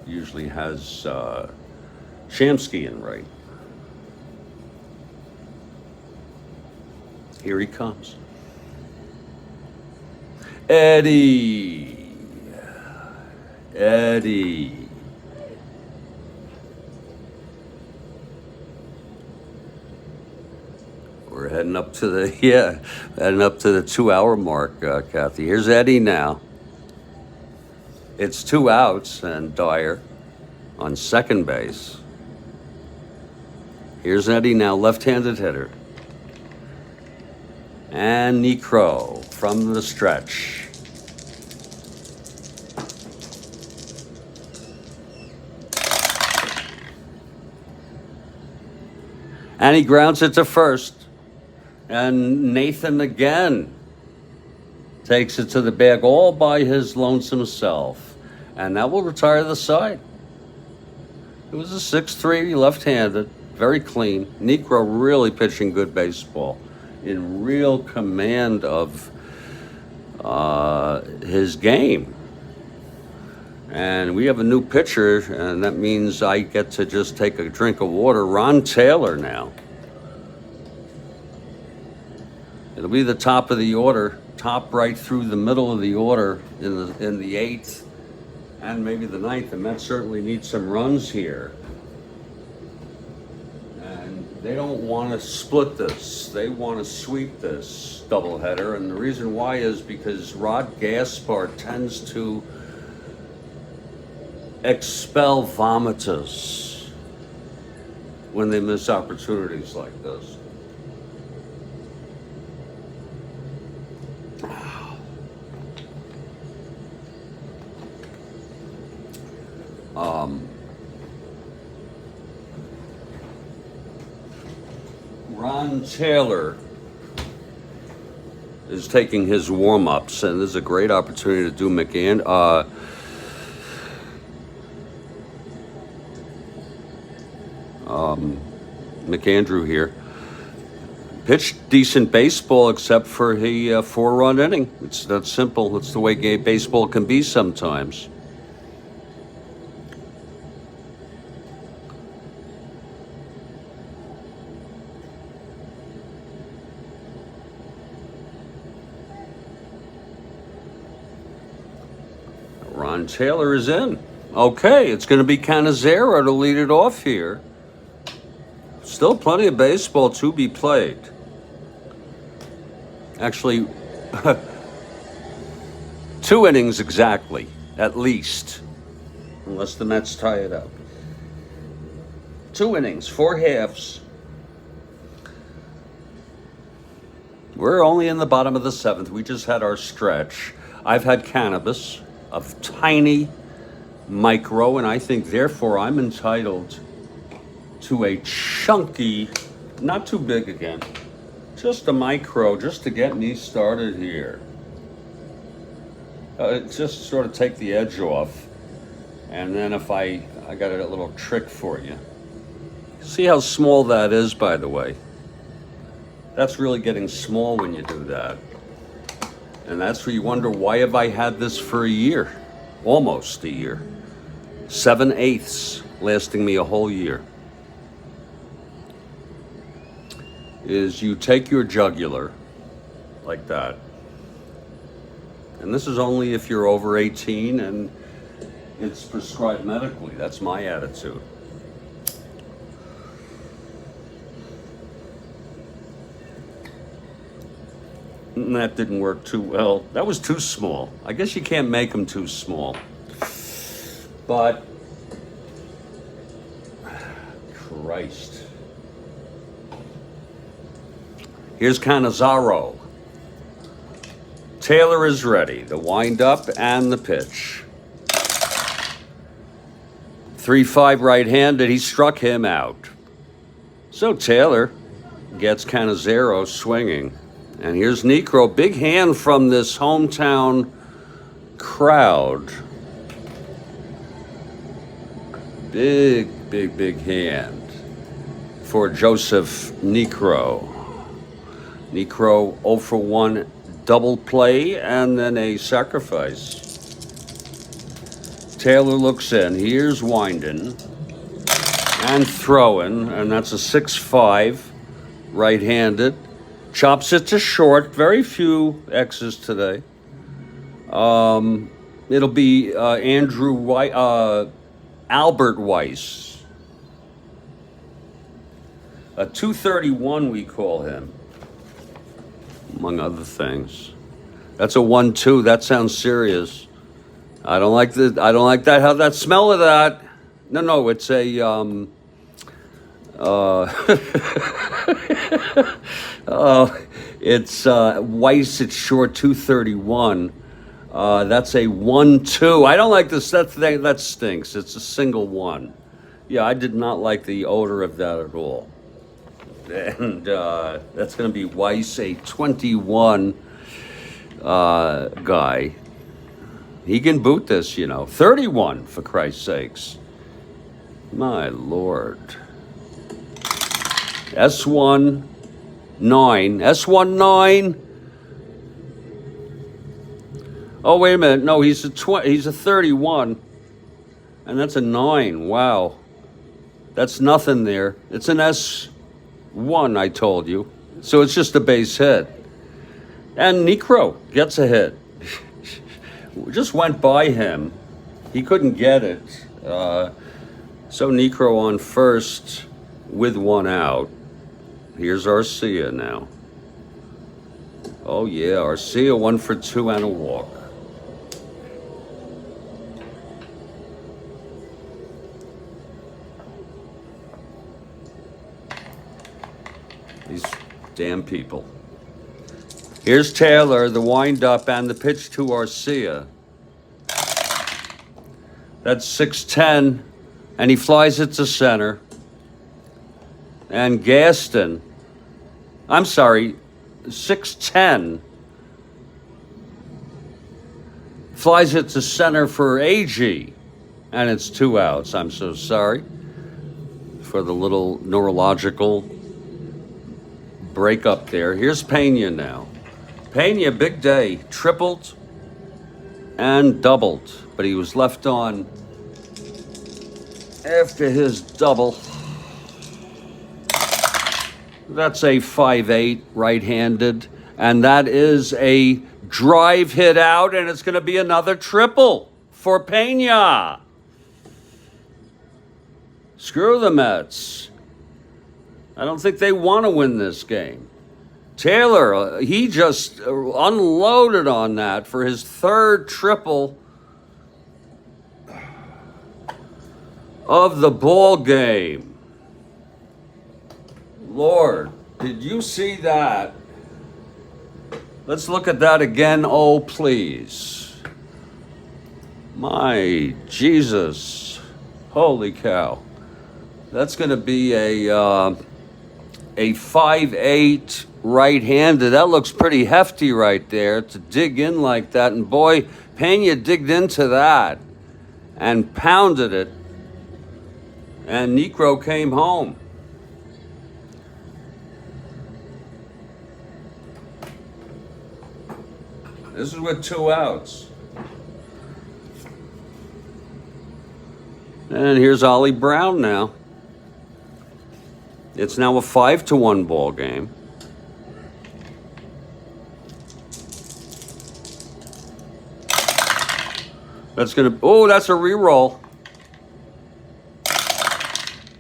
Usually has Shamsky in right. Here he comes. Eddie. We're heading up to the 2-hour mark, Kathy. Here's Eddie now. It's 2 outs and Dyer. on second base. Here's Eddie now, left-handed hitter. And Necro from the stretch. And he grounds it to first. And Nathan again takes it to the bag all by his lonesome self. And that will retire the side. It was a 6-3 left-handed, very clean. Necro really pitching good baseball, in real command of his game. And we have a new pitcher, and that means I get to just take a drink of water. Ron Taylor now. It'll be the top of the order, top right through the middle of the order in the 8th and maybe the 9th. The Mets certainly need some runs here. And they don't want to split this. They want to sweep this doubleheader. And the reason why is because Rod Gaspar tends to expel vomitus when they miss opportunities like this. Ron Taylor is taking his warm-ups, and this is a great opportunity to do McAndrew here. Pitched decent baseball except for the 4-run inning. It's that simple. It's the way baseball can be sometimes. Ron Taylor is in. Okay, it's going to be Cannizzaro to lead it off here. Still plenty of baseball to be played. Actually, 2 innings exactly, at least. Unless the Mets tie it up. 2 innings, 4 halves. We're only in the bottom of the 7th. We just had our stretch. I've had cannabis of tiny micro, and I think therefore I'm entitled to a chunky, not too big again, just a micro, just to get me started here. Just sort of take the edge off. And then if I got a little trick for you. See how small that is, by the way. That's really getting small when you do that. And that's where you wonder, why have I had this for a year? Almost a year. 7/8 lasting me a whole year. Is you take your jugular like that. And this is only if you're over 18 and it's prescribed medically. That's my attitude. And that didn't work too well. That was too small. I guess you can't make them too small. But, Christ. Here's Cannizzaro. Taylor is ready. The wind-up and the pitch. 3-5 right-handed. He struck him out. So Taylor gets Cannizzaro swinging. And here's Necro. Big hand from this hometown crowd. Big hand for Joseph Necro. Necro 0 for 1 double play and then a sacrifice. Taylor looks in. Here's winding and throwing, and that's a 6-5 right-handed. Chops it to short. Very few X's today. It'll be Albert Weiss. A 231 we call him, among other things. That's a 1-2. That sounds serious. I don't like that. How that smell of that. No, it's a uh, it's Weiss. It's short 231. That's a 1-2. I don't like this. That stinks. It's a single one. Yeah, I did not like the odor of that at all. And that's going to be Weiss, a 21 guy. He can boot this, 31 for Christ's sakes. My Lord. S1 9. S1 9. Oh, wait a minute. No, he's a 31. And that's a 9. Wow. That's nothing there. It's an S1, I told you. So it's just a base hit. And Necro gets a hit. Just went by him. He couldn't get it. So Necro on first with one out. Here's Arcia now. Oh yeah, Arcia 1 for 2 and a walk. These damn people. Here's Taylor, the windup and the pitch to Arcia. That's 6-10, and he flies it to center. And Gaston, I'm sorry, 6-10, flies it to center for AG, and it's 2 outs. I'm so sorry for the little neurological breakup there. Here's Pena now. Pena, big day, tripled and doubled, but he was left on after his double. That's a 5-8 right-handed, and that is a drive hit out, and it's going to be another triple for Pena. Screw the Mets. I don't think they want to win this game. Taylor, he just unloaded on that for his third triple of the ball game. Lord, did you see that? Let's look at that again. Oh, please. My Jesus. Holy cow. That's going to be a 5-8 right-handed. That looks pretty hefty right there to dig in like that. And boy, Pena digged into that and pounded it. And Necro came home. This is with 2 outs. And here's Ollie Brown now. It's now a 5-1 ball game. That's going to, oh, that's a reroll.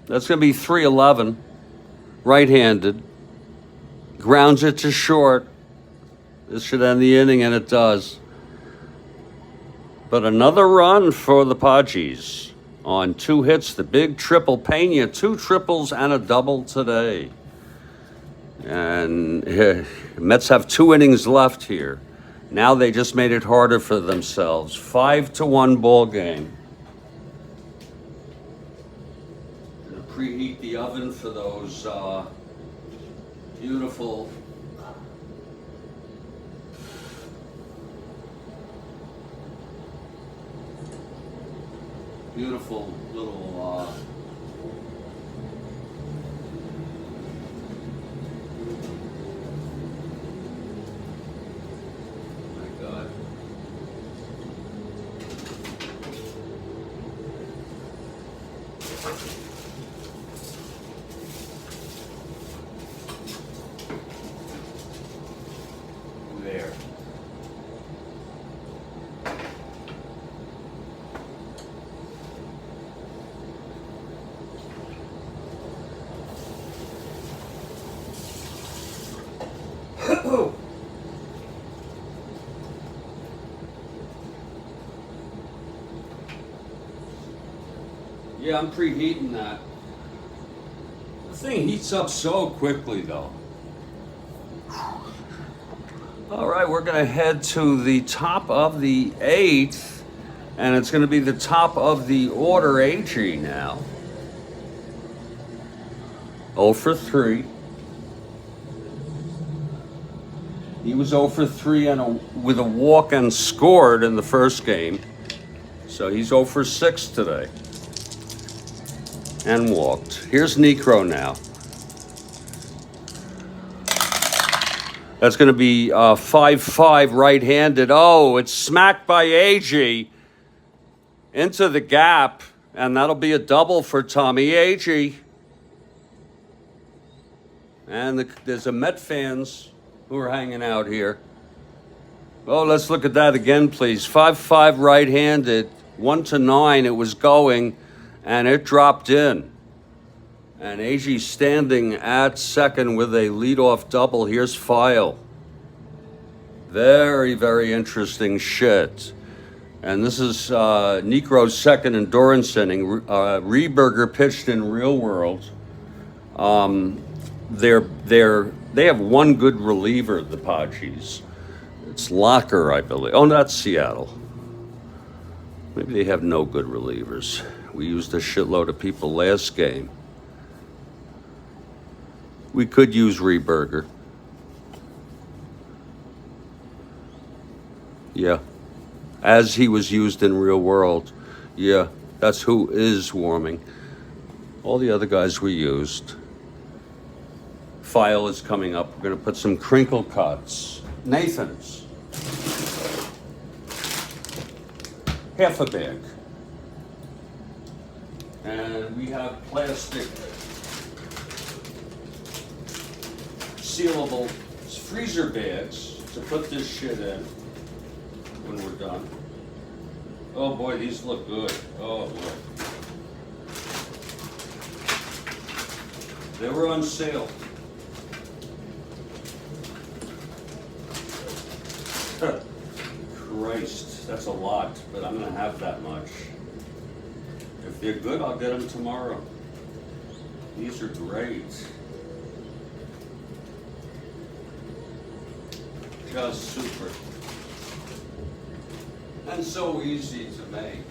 That's going to be 3-11. Right-handed. Grounds it to short. This should end the inning, and it does. But another run for the Padres on 2 hits. The big triple. Pena, 2 triples and a double today. And Mets have 2 innings left here. Now they just made it harder for themselves. 5-1 ball game. Gonna preheat the oven for those beautiful little my God. There. Yeah, I'm preheating that. The thing heats up so quickly, though. All right, we're going to head to the top of the 8th, and it's going to be the top of the order AG now. 0 for 3. He was 0 for 3 with a walk and scored in the first game. So he's 0 for 6 today. And walked. Here's Necro now. That's going to be 5-5 right-handed. Oh, it's smacked by AG into the gap. And that'll be a double for Tommy AG. And there's a Met fans who are hanging out here. Oh, let's look at that again, please. 5-5 right-handed, 1-9. It was going, and it dropped in. And AG standing at second with a leadoff double. Here's File. Very, very interesting shit. And this is Necro's second endurance inning. Rehberger pitched in Real World. They have one good reliever, the Padres. It's Locker, I believe. Oh, that's Seattle. Maybe they have no good relievers. We used a shitload of people last game. We could use Rehberger. Yeah. As he was used in Real World. Yeah, that's who is warming. All the other guys we used. File is coming up. We're going to put some crinkle cuts. Nathan's. Half a bag. And we have plastic sealable freezer bags to put this shit in when we're done. Oh boy, these look good. Oh boy. They were on sale. Christ, that's a lot, but I'm gonna have that much. If they're good, I'll get them tomorrow. These are great. Just super. And so easy to make.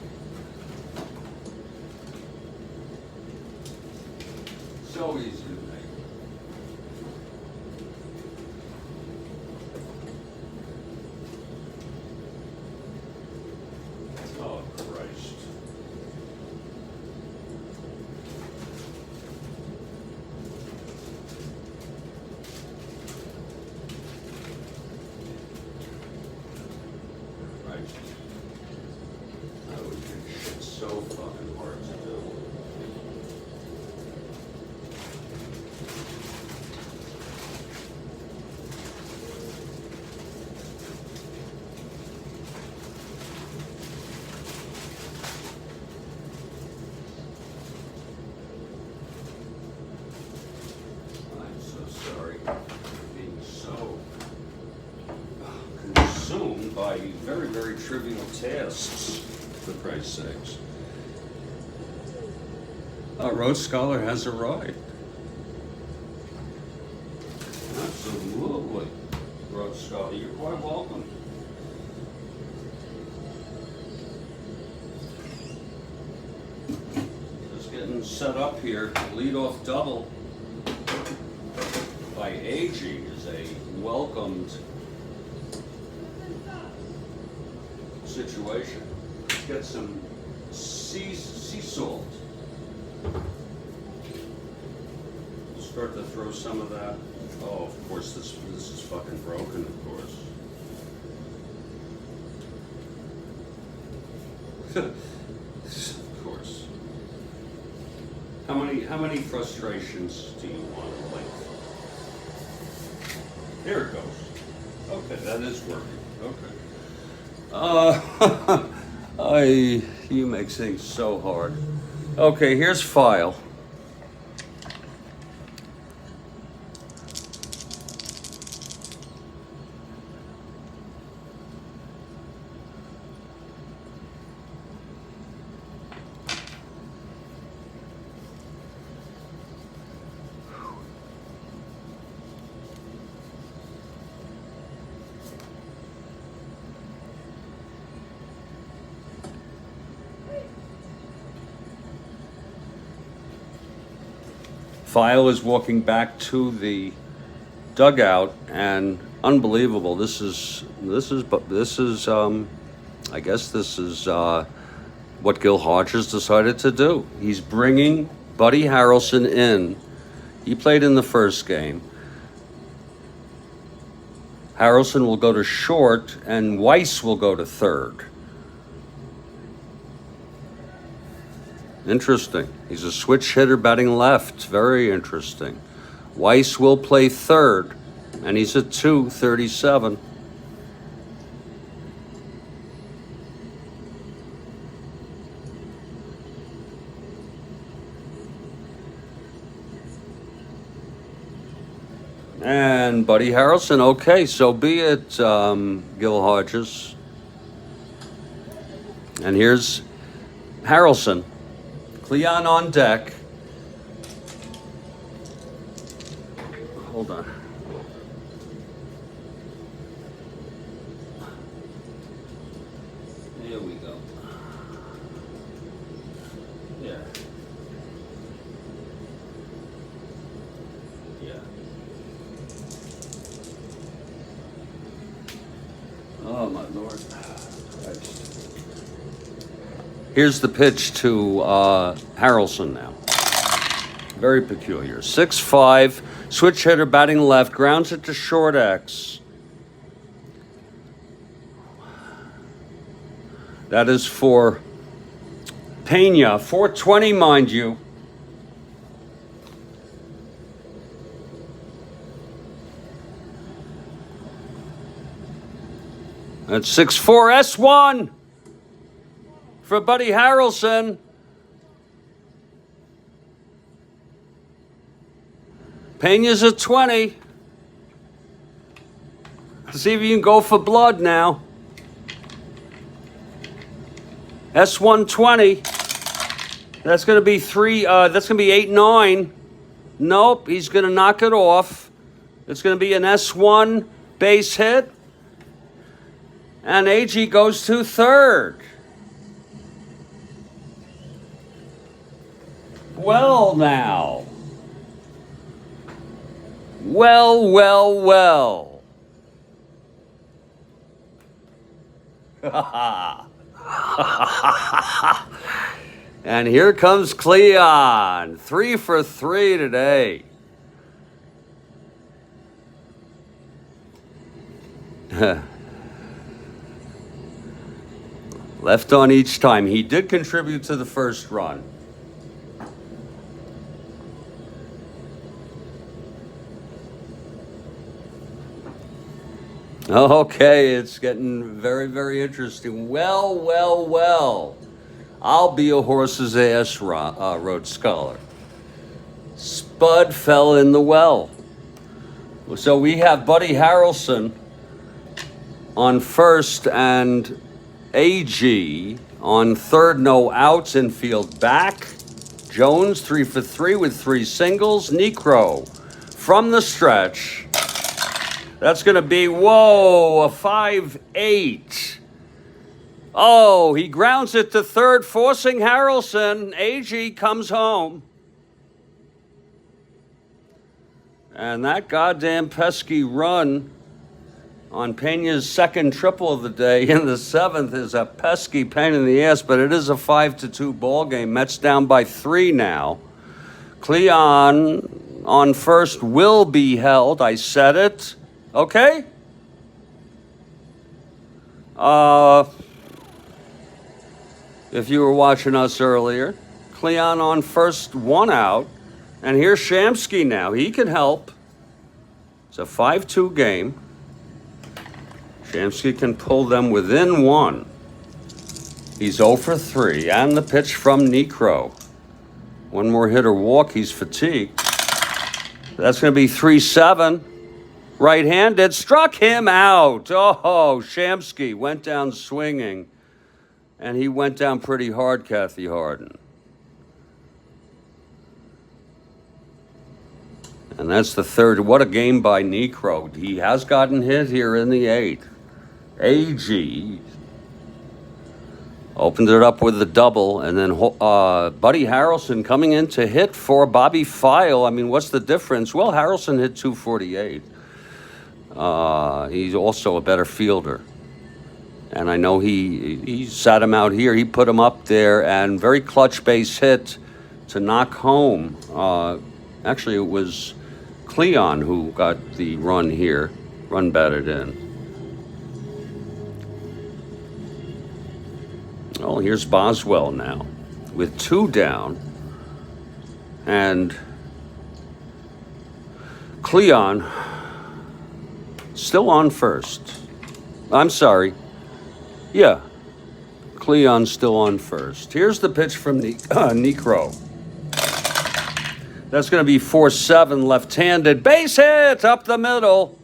So easy to make. Oh, Christ. Right. That would be shit so fucking hard to do. I'm so sorry for being so consumed by very, very trivial tasks, for Christ's sakes. Road Scholar has arrived. Absolutely, Road Scholar. You're quite welcome. Just getting set up here. Leadoff double by AG is a welcomed situation. Let's get some sea salt. Start to throw some of that. Oh, of course, this is fucking broken, of course. Of course. How many frustrations do you want to like? Here it goes. Okay, that is working. Okay. You make things so hard. Okay, here's File. File is walking back to the dugout, and unbelievable. This is I guess this is what Gil Hodges decided to do. He's bringing Buddy Harrelson in. He played in the first game. Harrelson will go to short, and Weiss will go to third. Interesting. He's a switch hitter batting left. Very interesting. Weiss will play third, and he's at 237. And Buddy Harrelson, okay, so be it, Gil Hodges. And here's Harrelson. Cleon on deck. Hold on. Here we go. Yeah. Yeah. Oh, my Lord. Christ. Here's the pitch to Harrelson now. Very peculiar. 6'5", switch hitter batting left, grounds it to short X. That is for Pena. 420, mind you. That's 6'4", S1 for Buddy Harrelson. Pena's at 20. See if you can go for blood now. S120. That's going to be that's going to be 8-9. Nope, he's going to knock it off. It's going to be an S1 base hit. And AG goes to third. Well, now. Well, well, well. And here comes Cleon. 3 for 3 today. Left on each time. He did contribute to the first run. Okay, it's getting very, very interesting. Well, well, well. I'll be a horse's ass, wrote Scholar. Spud fell in the well. So we have Buddy Harrelson on first and AG on third, no outs, infield back. Jones 3 for 3 with 3 singles. Necro from the stretch. That's going to be, whoa, a 5-8. Oh, he grounds it to third, forcing Harrelson. AG comes home. And that goddamn pesky run on Pena's second triple of the day in the 7th is a pesky pain in the ass, but it is a 5-2 ball game. Mets down by 3 now. Cleon on first will be held. I said it. Okay? If you were watching us earlier, Cleon on first, 1 out. And here's Shamsky now. He can help. It's a 5-2 game. Shamsky can pull them within 1. He's 0 for 3. And the pitch from Necro. 1 more hit or walk. He's fatigued. That's going to be 3-7. Right-handed. Struck him out. Oh, Shamsky went down swinging. And he went down pretty hard, Kathy Harden. And that's the third. What a game by Necro. He has gotten hit here in the 8th. AG Opened it up with the double, and then Buddy Harrelson coming in to hit for Bobby File. I mean, what's the difference? Well, Harrelson hit 248. He's also a better fielder. And I know he sat him out here. He put him up there, and very clutch base hit to knock home. Actually, it was Cleon who got the run here. Run batted in. Well, here's Boswell now with 2 down. And Cleon still on first. I'm sorry. Yeah, Cleon's still on first. Here's the pitch from Necro. That's going to be 4-7, left-handed. Base hit up the middle.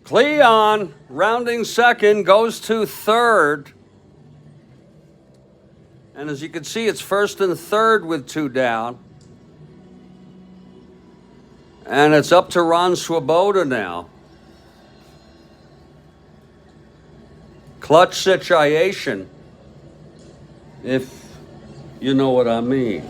Cleon, rounding second, goes to third. And as you can see, it's first and third with 2 down. And it's up to Ron Swoboda now. Clutch situation, if you know what I mean.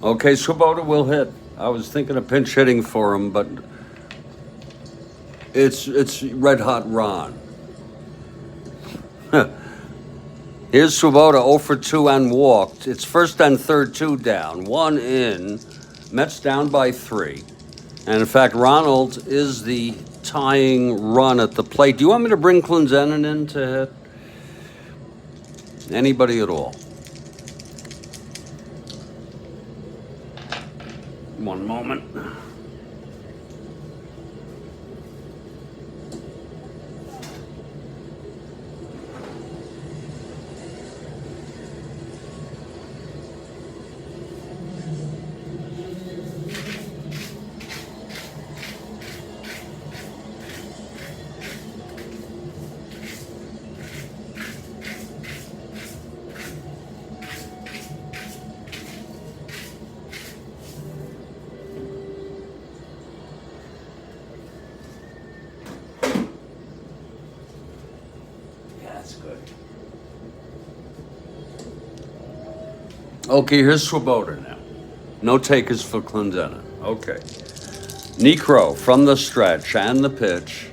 Okay, Swoboda will hit. I was thinking of pinch hitting for him, but it's red hot Ron. Here's Swoboda 0 for 2 and walked. It's first and third, 2 down, 1 in. Mets down by 3. And in fact, Ronald is the tying run at the plate. Do you want me to bring Clendenin in to hit? Anybody at all? One moment. Okay, here's Swoboda now. No takers for Clendenin. Okay. Necro from the stretch and the pitch.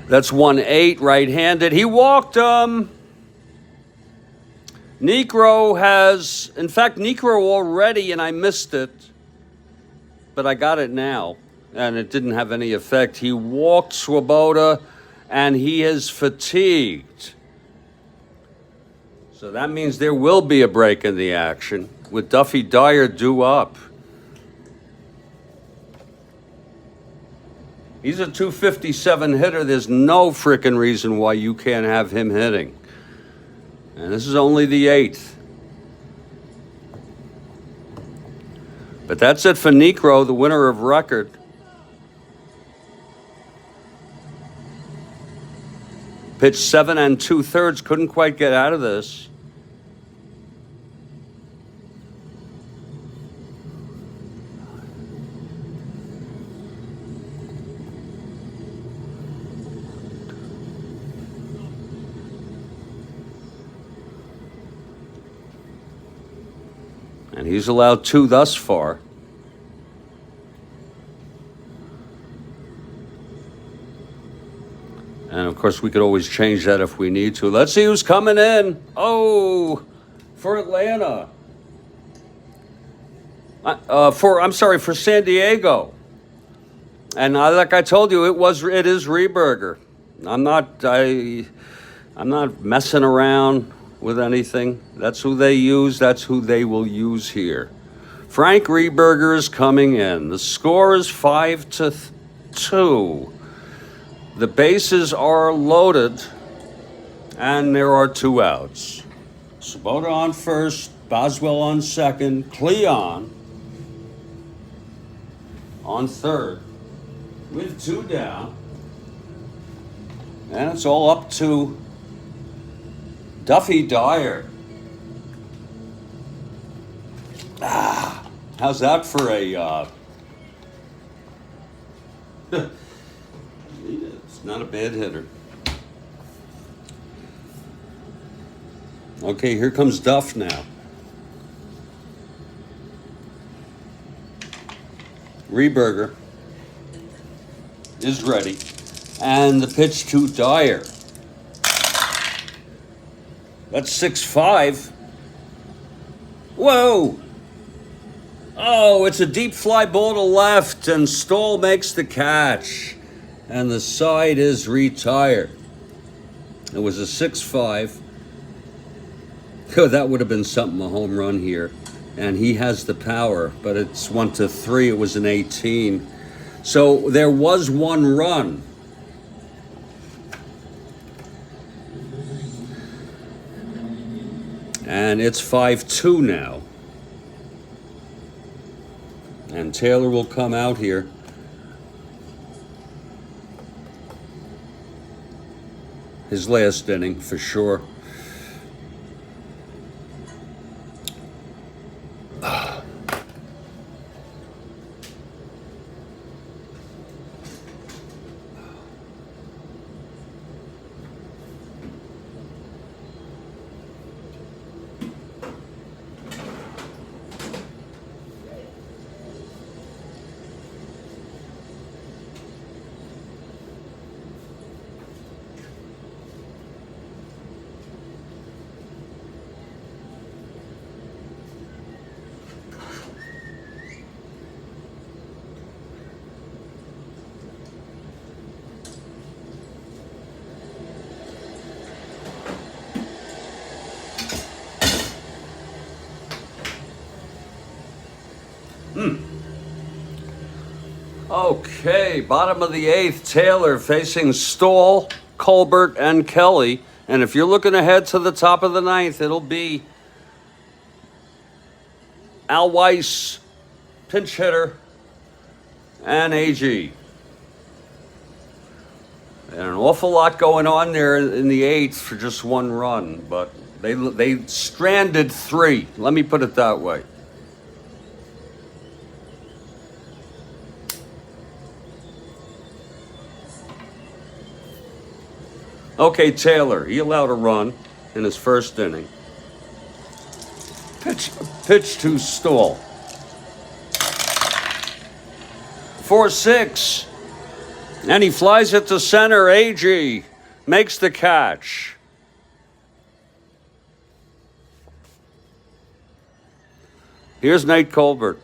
That's 1-8, right-handed. He walked him. Necro has, in fact, Necro already, and I missed it, but I got it now, and it didn't have any effect. He walked Swoboda, and he is fatigued. So that means there will be a break in the action with Duffy Dyer due up. He's a 257 hitter. There's no frickin' reason why you can't have him hitting. And this is only the 8th. But that's it for Necro, the winner of record. Pitched 7 2/3, couldn't quite get out of this. And he's allowed 2 thus far. And of course, we could always change that if we need to. Let's see who's coming in. Oh, for Atlanta. For San Diego. And like I told you, it is Rehberger. I'm not messing around. with anything. That's who they use. That's who they will use here. Frank Rehberger is coming in. The score is 5-2. The bases are loaded, and there are 2 outs. Sabota on first, Boswell on second, Cleon on third with 2 down. And it's all up to Duffy Dyer. How's that for a... It's not a bad hitter. Okay, here comes Duff now. Rehberger is ready. And the pitch to Dyer. That's 6-5. Whoa! Oh, it's a deep fly ball to left, and Stoll makes the catch. And the side is retired. It was a 6-5. Oh, that would have been something, a home run here. And he has the power, but it's 1-3. It was an 18. So there was 1 run. And it's 5-2 now. And Taylor will come out here. His last inning, for sure. Okay, bottom of the 8th, Taylor facing Stoll, Colbert, and Kelly. And if you're looking ahead to the top of the 9th, it'll be Al Weiss, pinch hitter, and AG. And an awful lot going on there in the 8th for just 1 run, but they stranded 3. Let me put it that way. Okay, Taylor, he allowed a run in his first inning. Pitch to Stoll. 4-6. And he flies it to center. AG makes the catch. Here's Nate Colbert.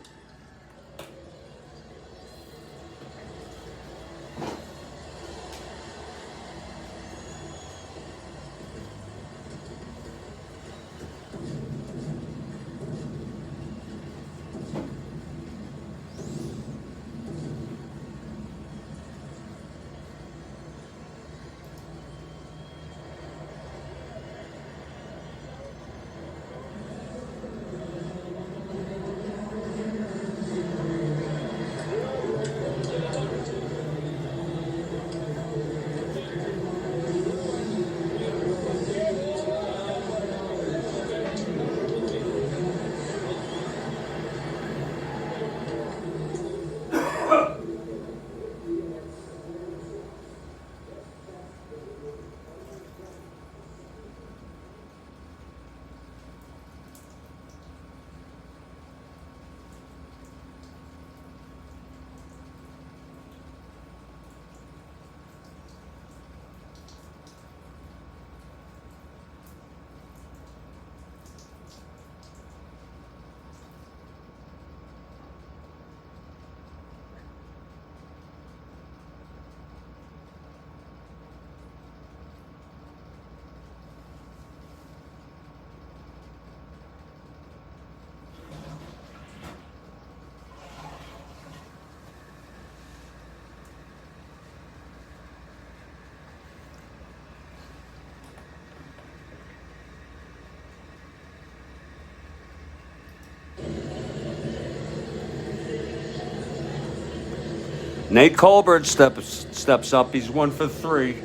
Nate Colbert steps up. He's 1 for 3.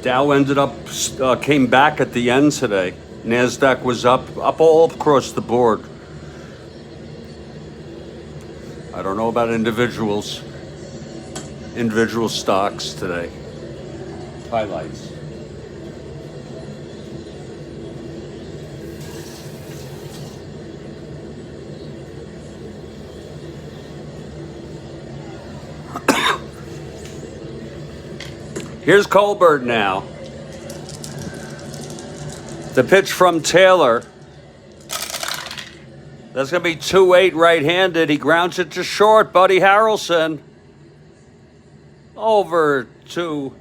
Dow ended up, came back at the end today. NASDAQ was up all across the board. I don't know about individual stocks today. Highlights. Here's Colbert now. The pitch from Taylor. That's going to be 2-8 right-handed. He grounds it to short. Buddy Harrelson. Over to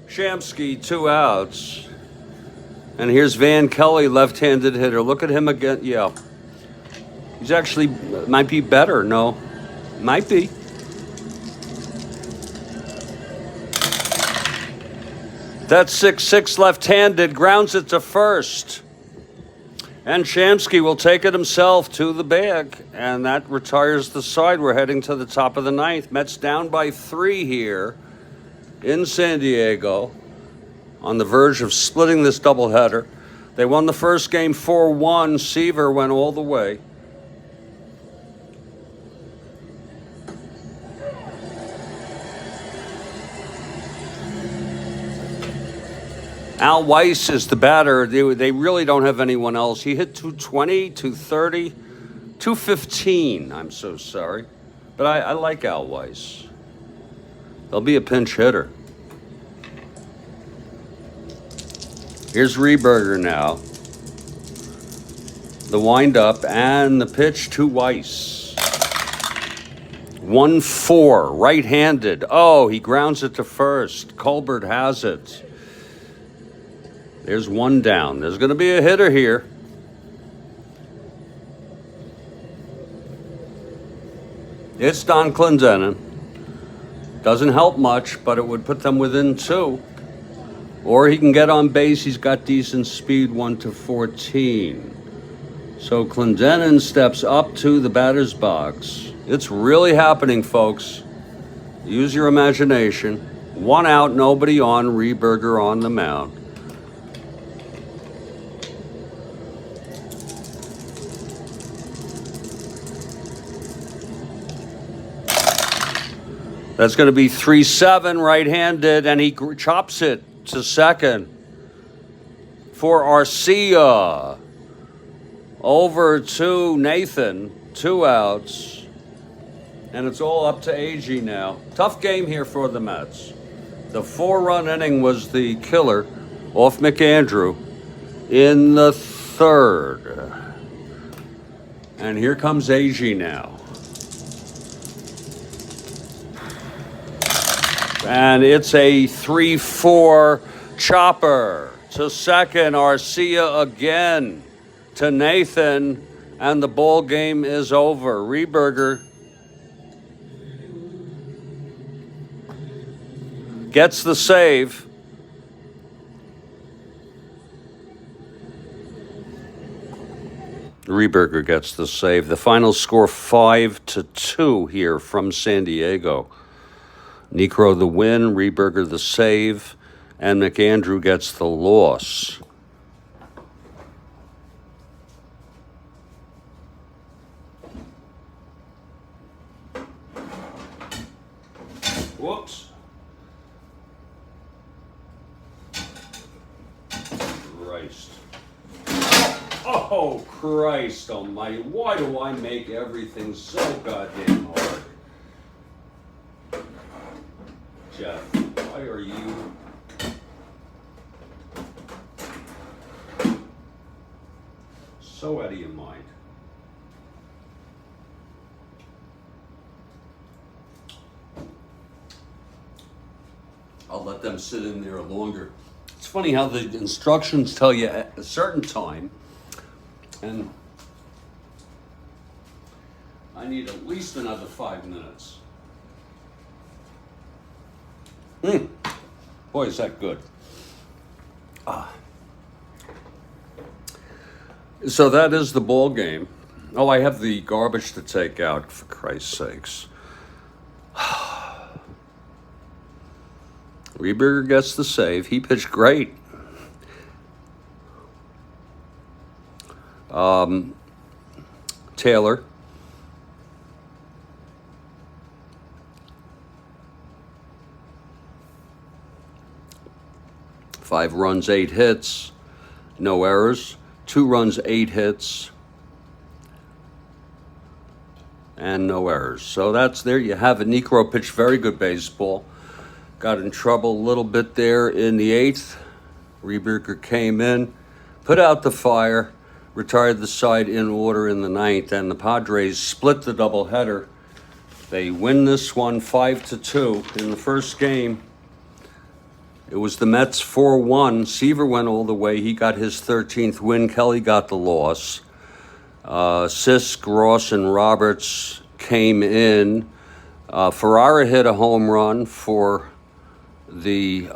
Shamsky, 2 outs. And here's Van Kelly, left-handed hitter. Look at him again. Yeah. He's actually, might be better. No, might be. That's 6-6 left-handed, grounds it to first. And Shamsky will take it himself to the bag, and that retires the side. We're heading to the top of the 9th. Mets down by 3 here in San Diego, on the verge of splitting this doubleheader. They won the first game 4-1. Seaver went all the way. Al Weiss is the batter. They really don't have anyone else. He hit 220, 230, 215. I'm so sorry. But I like Al Weiss. They'll be a pinch hitter. Here's Rehberger now. The windup and the pitch to Weiss. 1-4, right-handed. Oh, he grounds it to first. Colbert has it. There's 1 down. There's going to be a hitter here. It's Don Clendenin. Doesn't help much, but it would put them within 2. Or he can get on base. He's got decent speed, 1-14. So Clendenin steps up to the batter's box. It's really happening, folks. Use your imagination. 1 out, nobody on. Rehberger on the mound. That's going to be 3-7 right-handed, and he chops it to second for Arcia. Over to Nathan, 2 outs, and it's all up to AG now. Tough game here for the Mets. The 4-run inning was the killer off McAndrew in the 3rd. And here comes AG now. And it's a 3-4 chopper to second. Arcia again to Nathan, and the ball game is over. Rehberger gets the save. Rehberger gets the save. The final score 5-2 here from San Diego. Necro the win, Rehberger the save, and McAndrew gets the loss. Whoops. Christ. Oh, Christ almighty. Why do I make everything so goddamn hard? Jeff, why are you so out of your mind? I'll let them sit in there longer. It's funny how the instructions tell you at a certain time, and I need at least another 5 minutes. Boy, is that good. So that is the ball game. Oh, I have the garbage to take out, for Christ's sakes. Rieberger gets the save. He pitched great. Taylor. Five runs, 8 hits, no errors. 2 runs, 8 hits, and no errors. So that's there. You have it. Necro pitched very good baseball. Got in trouble a little bit there in the 8th. Rieberger came in, put out the fire, retired the side in order in the 9th, and the Padres split the doubleheader. They win this one 5-2 in the first game. It was the Mets 4-1. Seaver went all the way. He got his 13th win. Kelly got the loss. Sisk, Ross, and Roberts came in. Ferrara hit a home run for the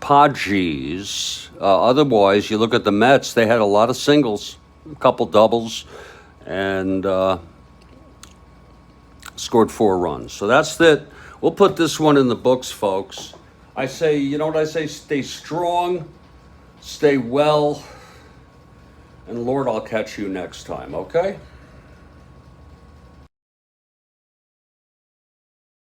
Padres. Otherwise, you look at the Mets, they had a lot of singles, a couple doubles, and scored 4 runs. So that's it. We'll put this one in the books, folks. I say, you know what I say? Stay strong, stay well, and Lord, I'll catch you next time, okay?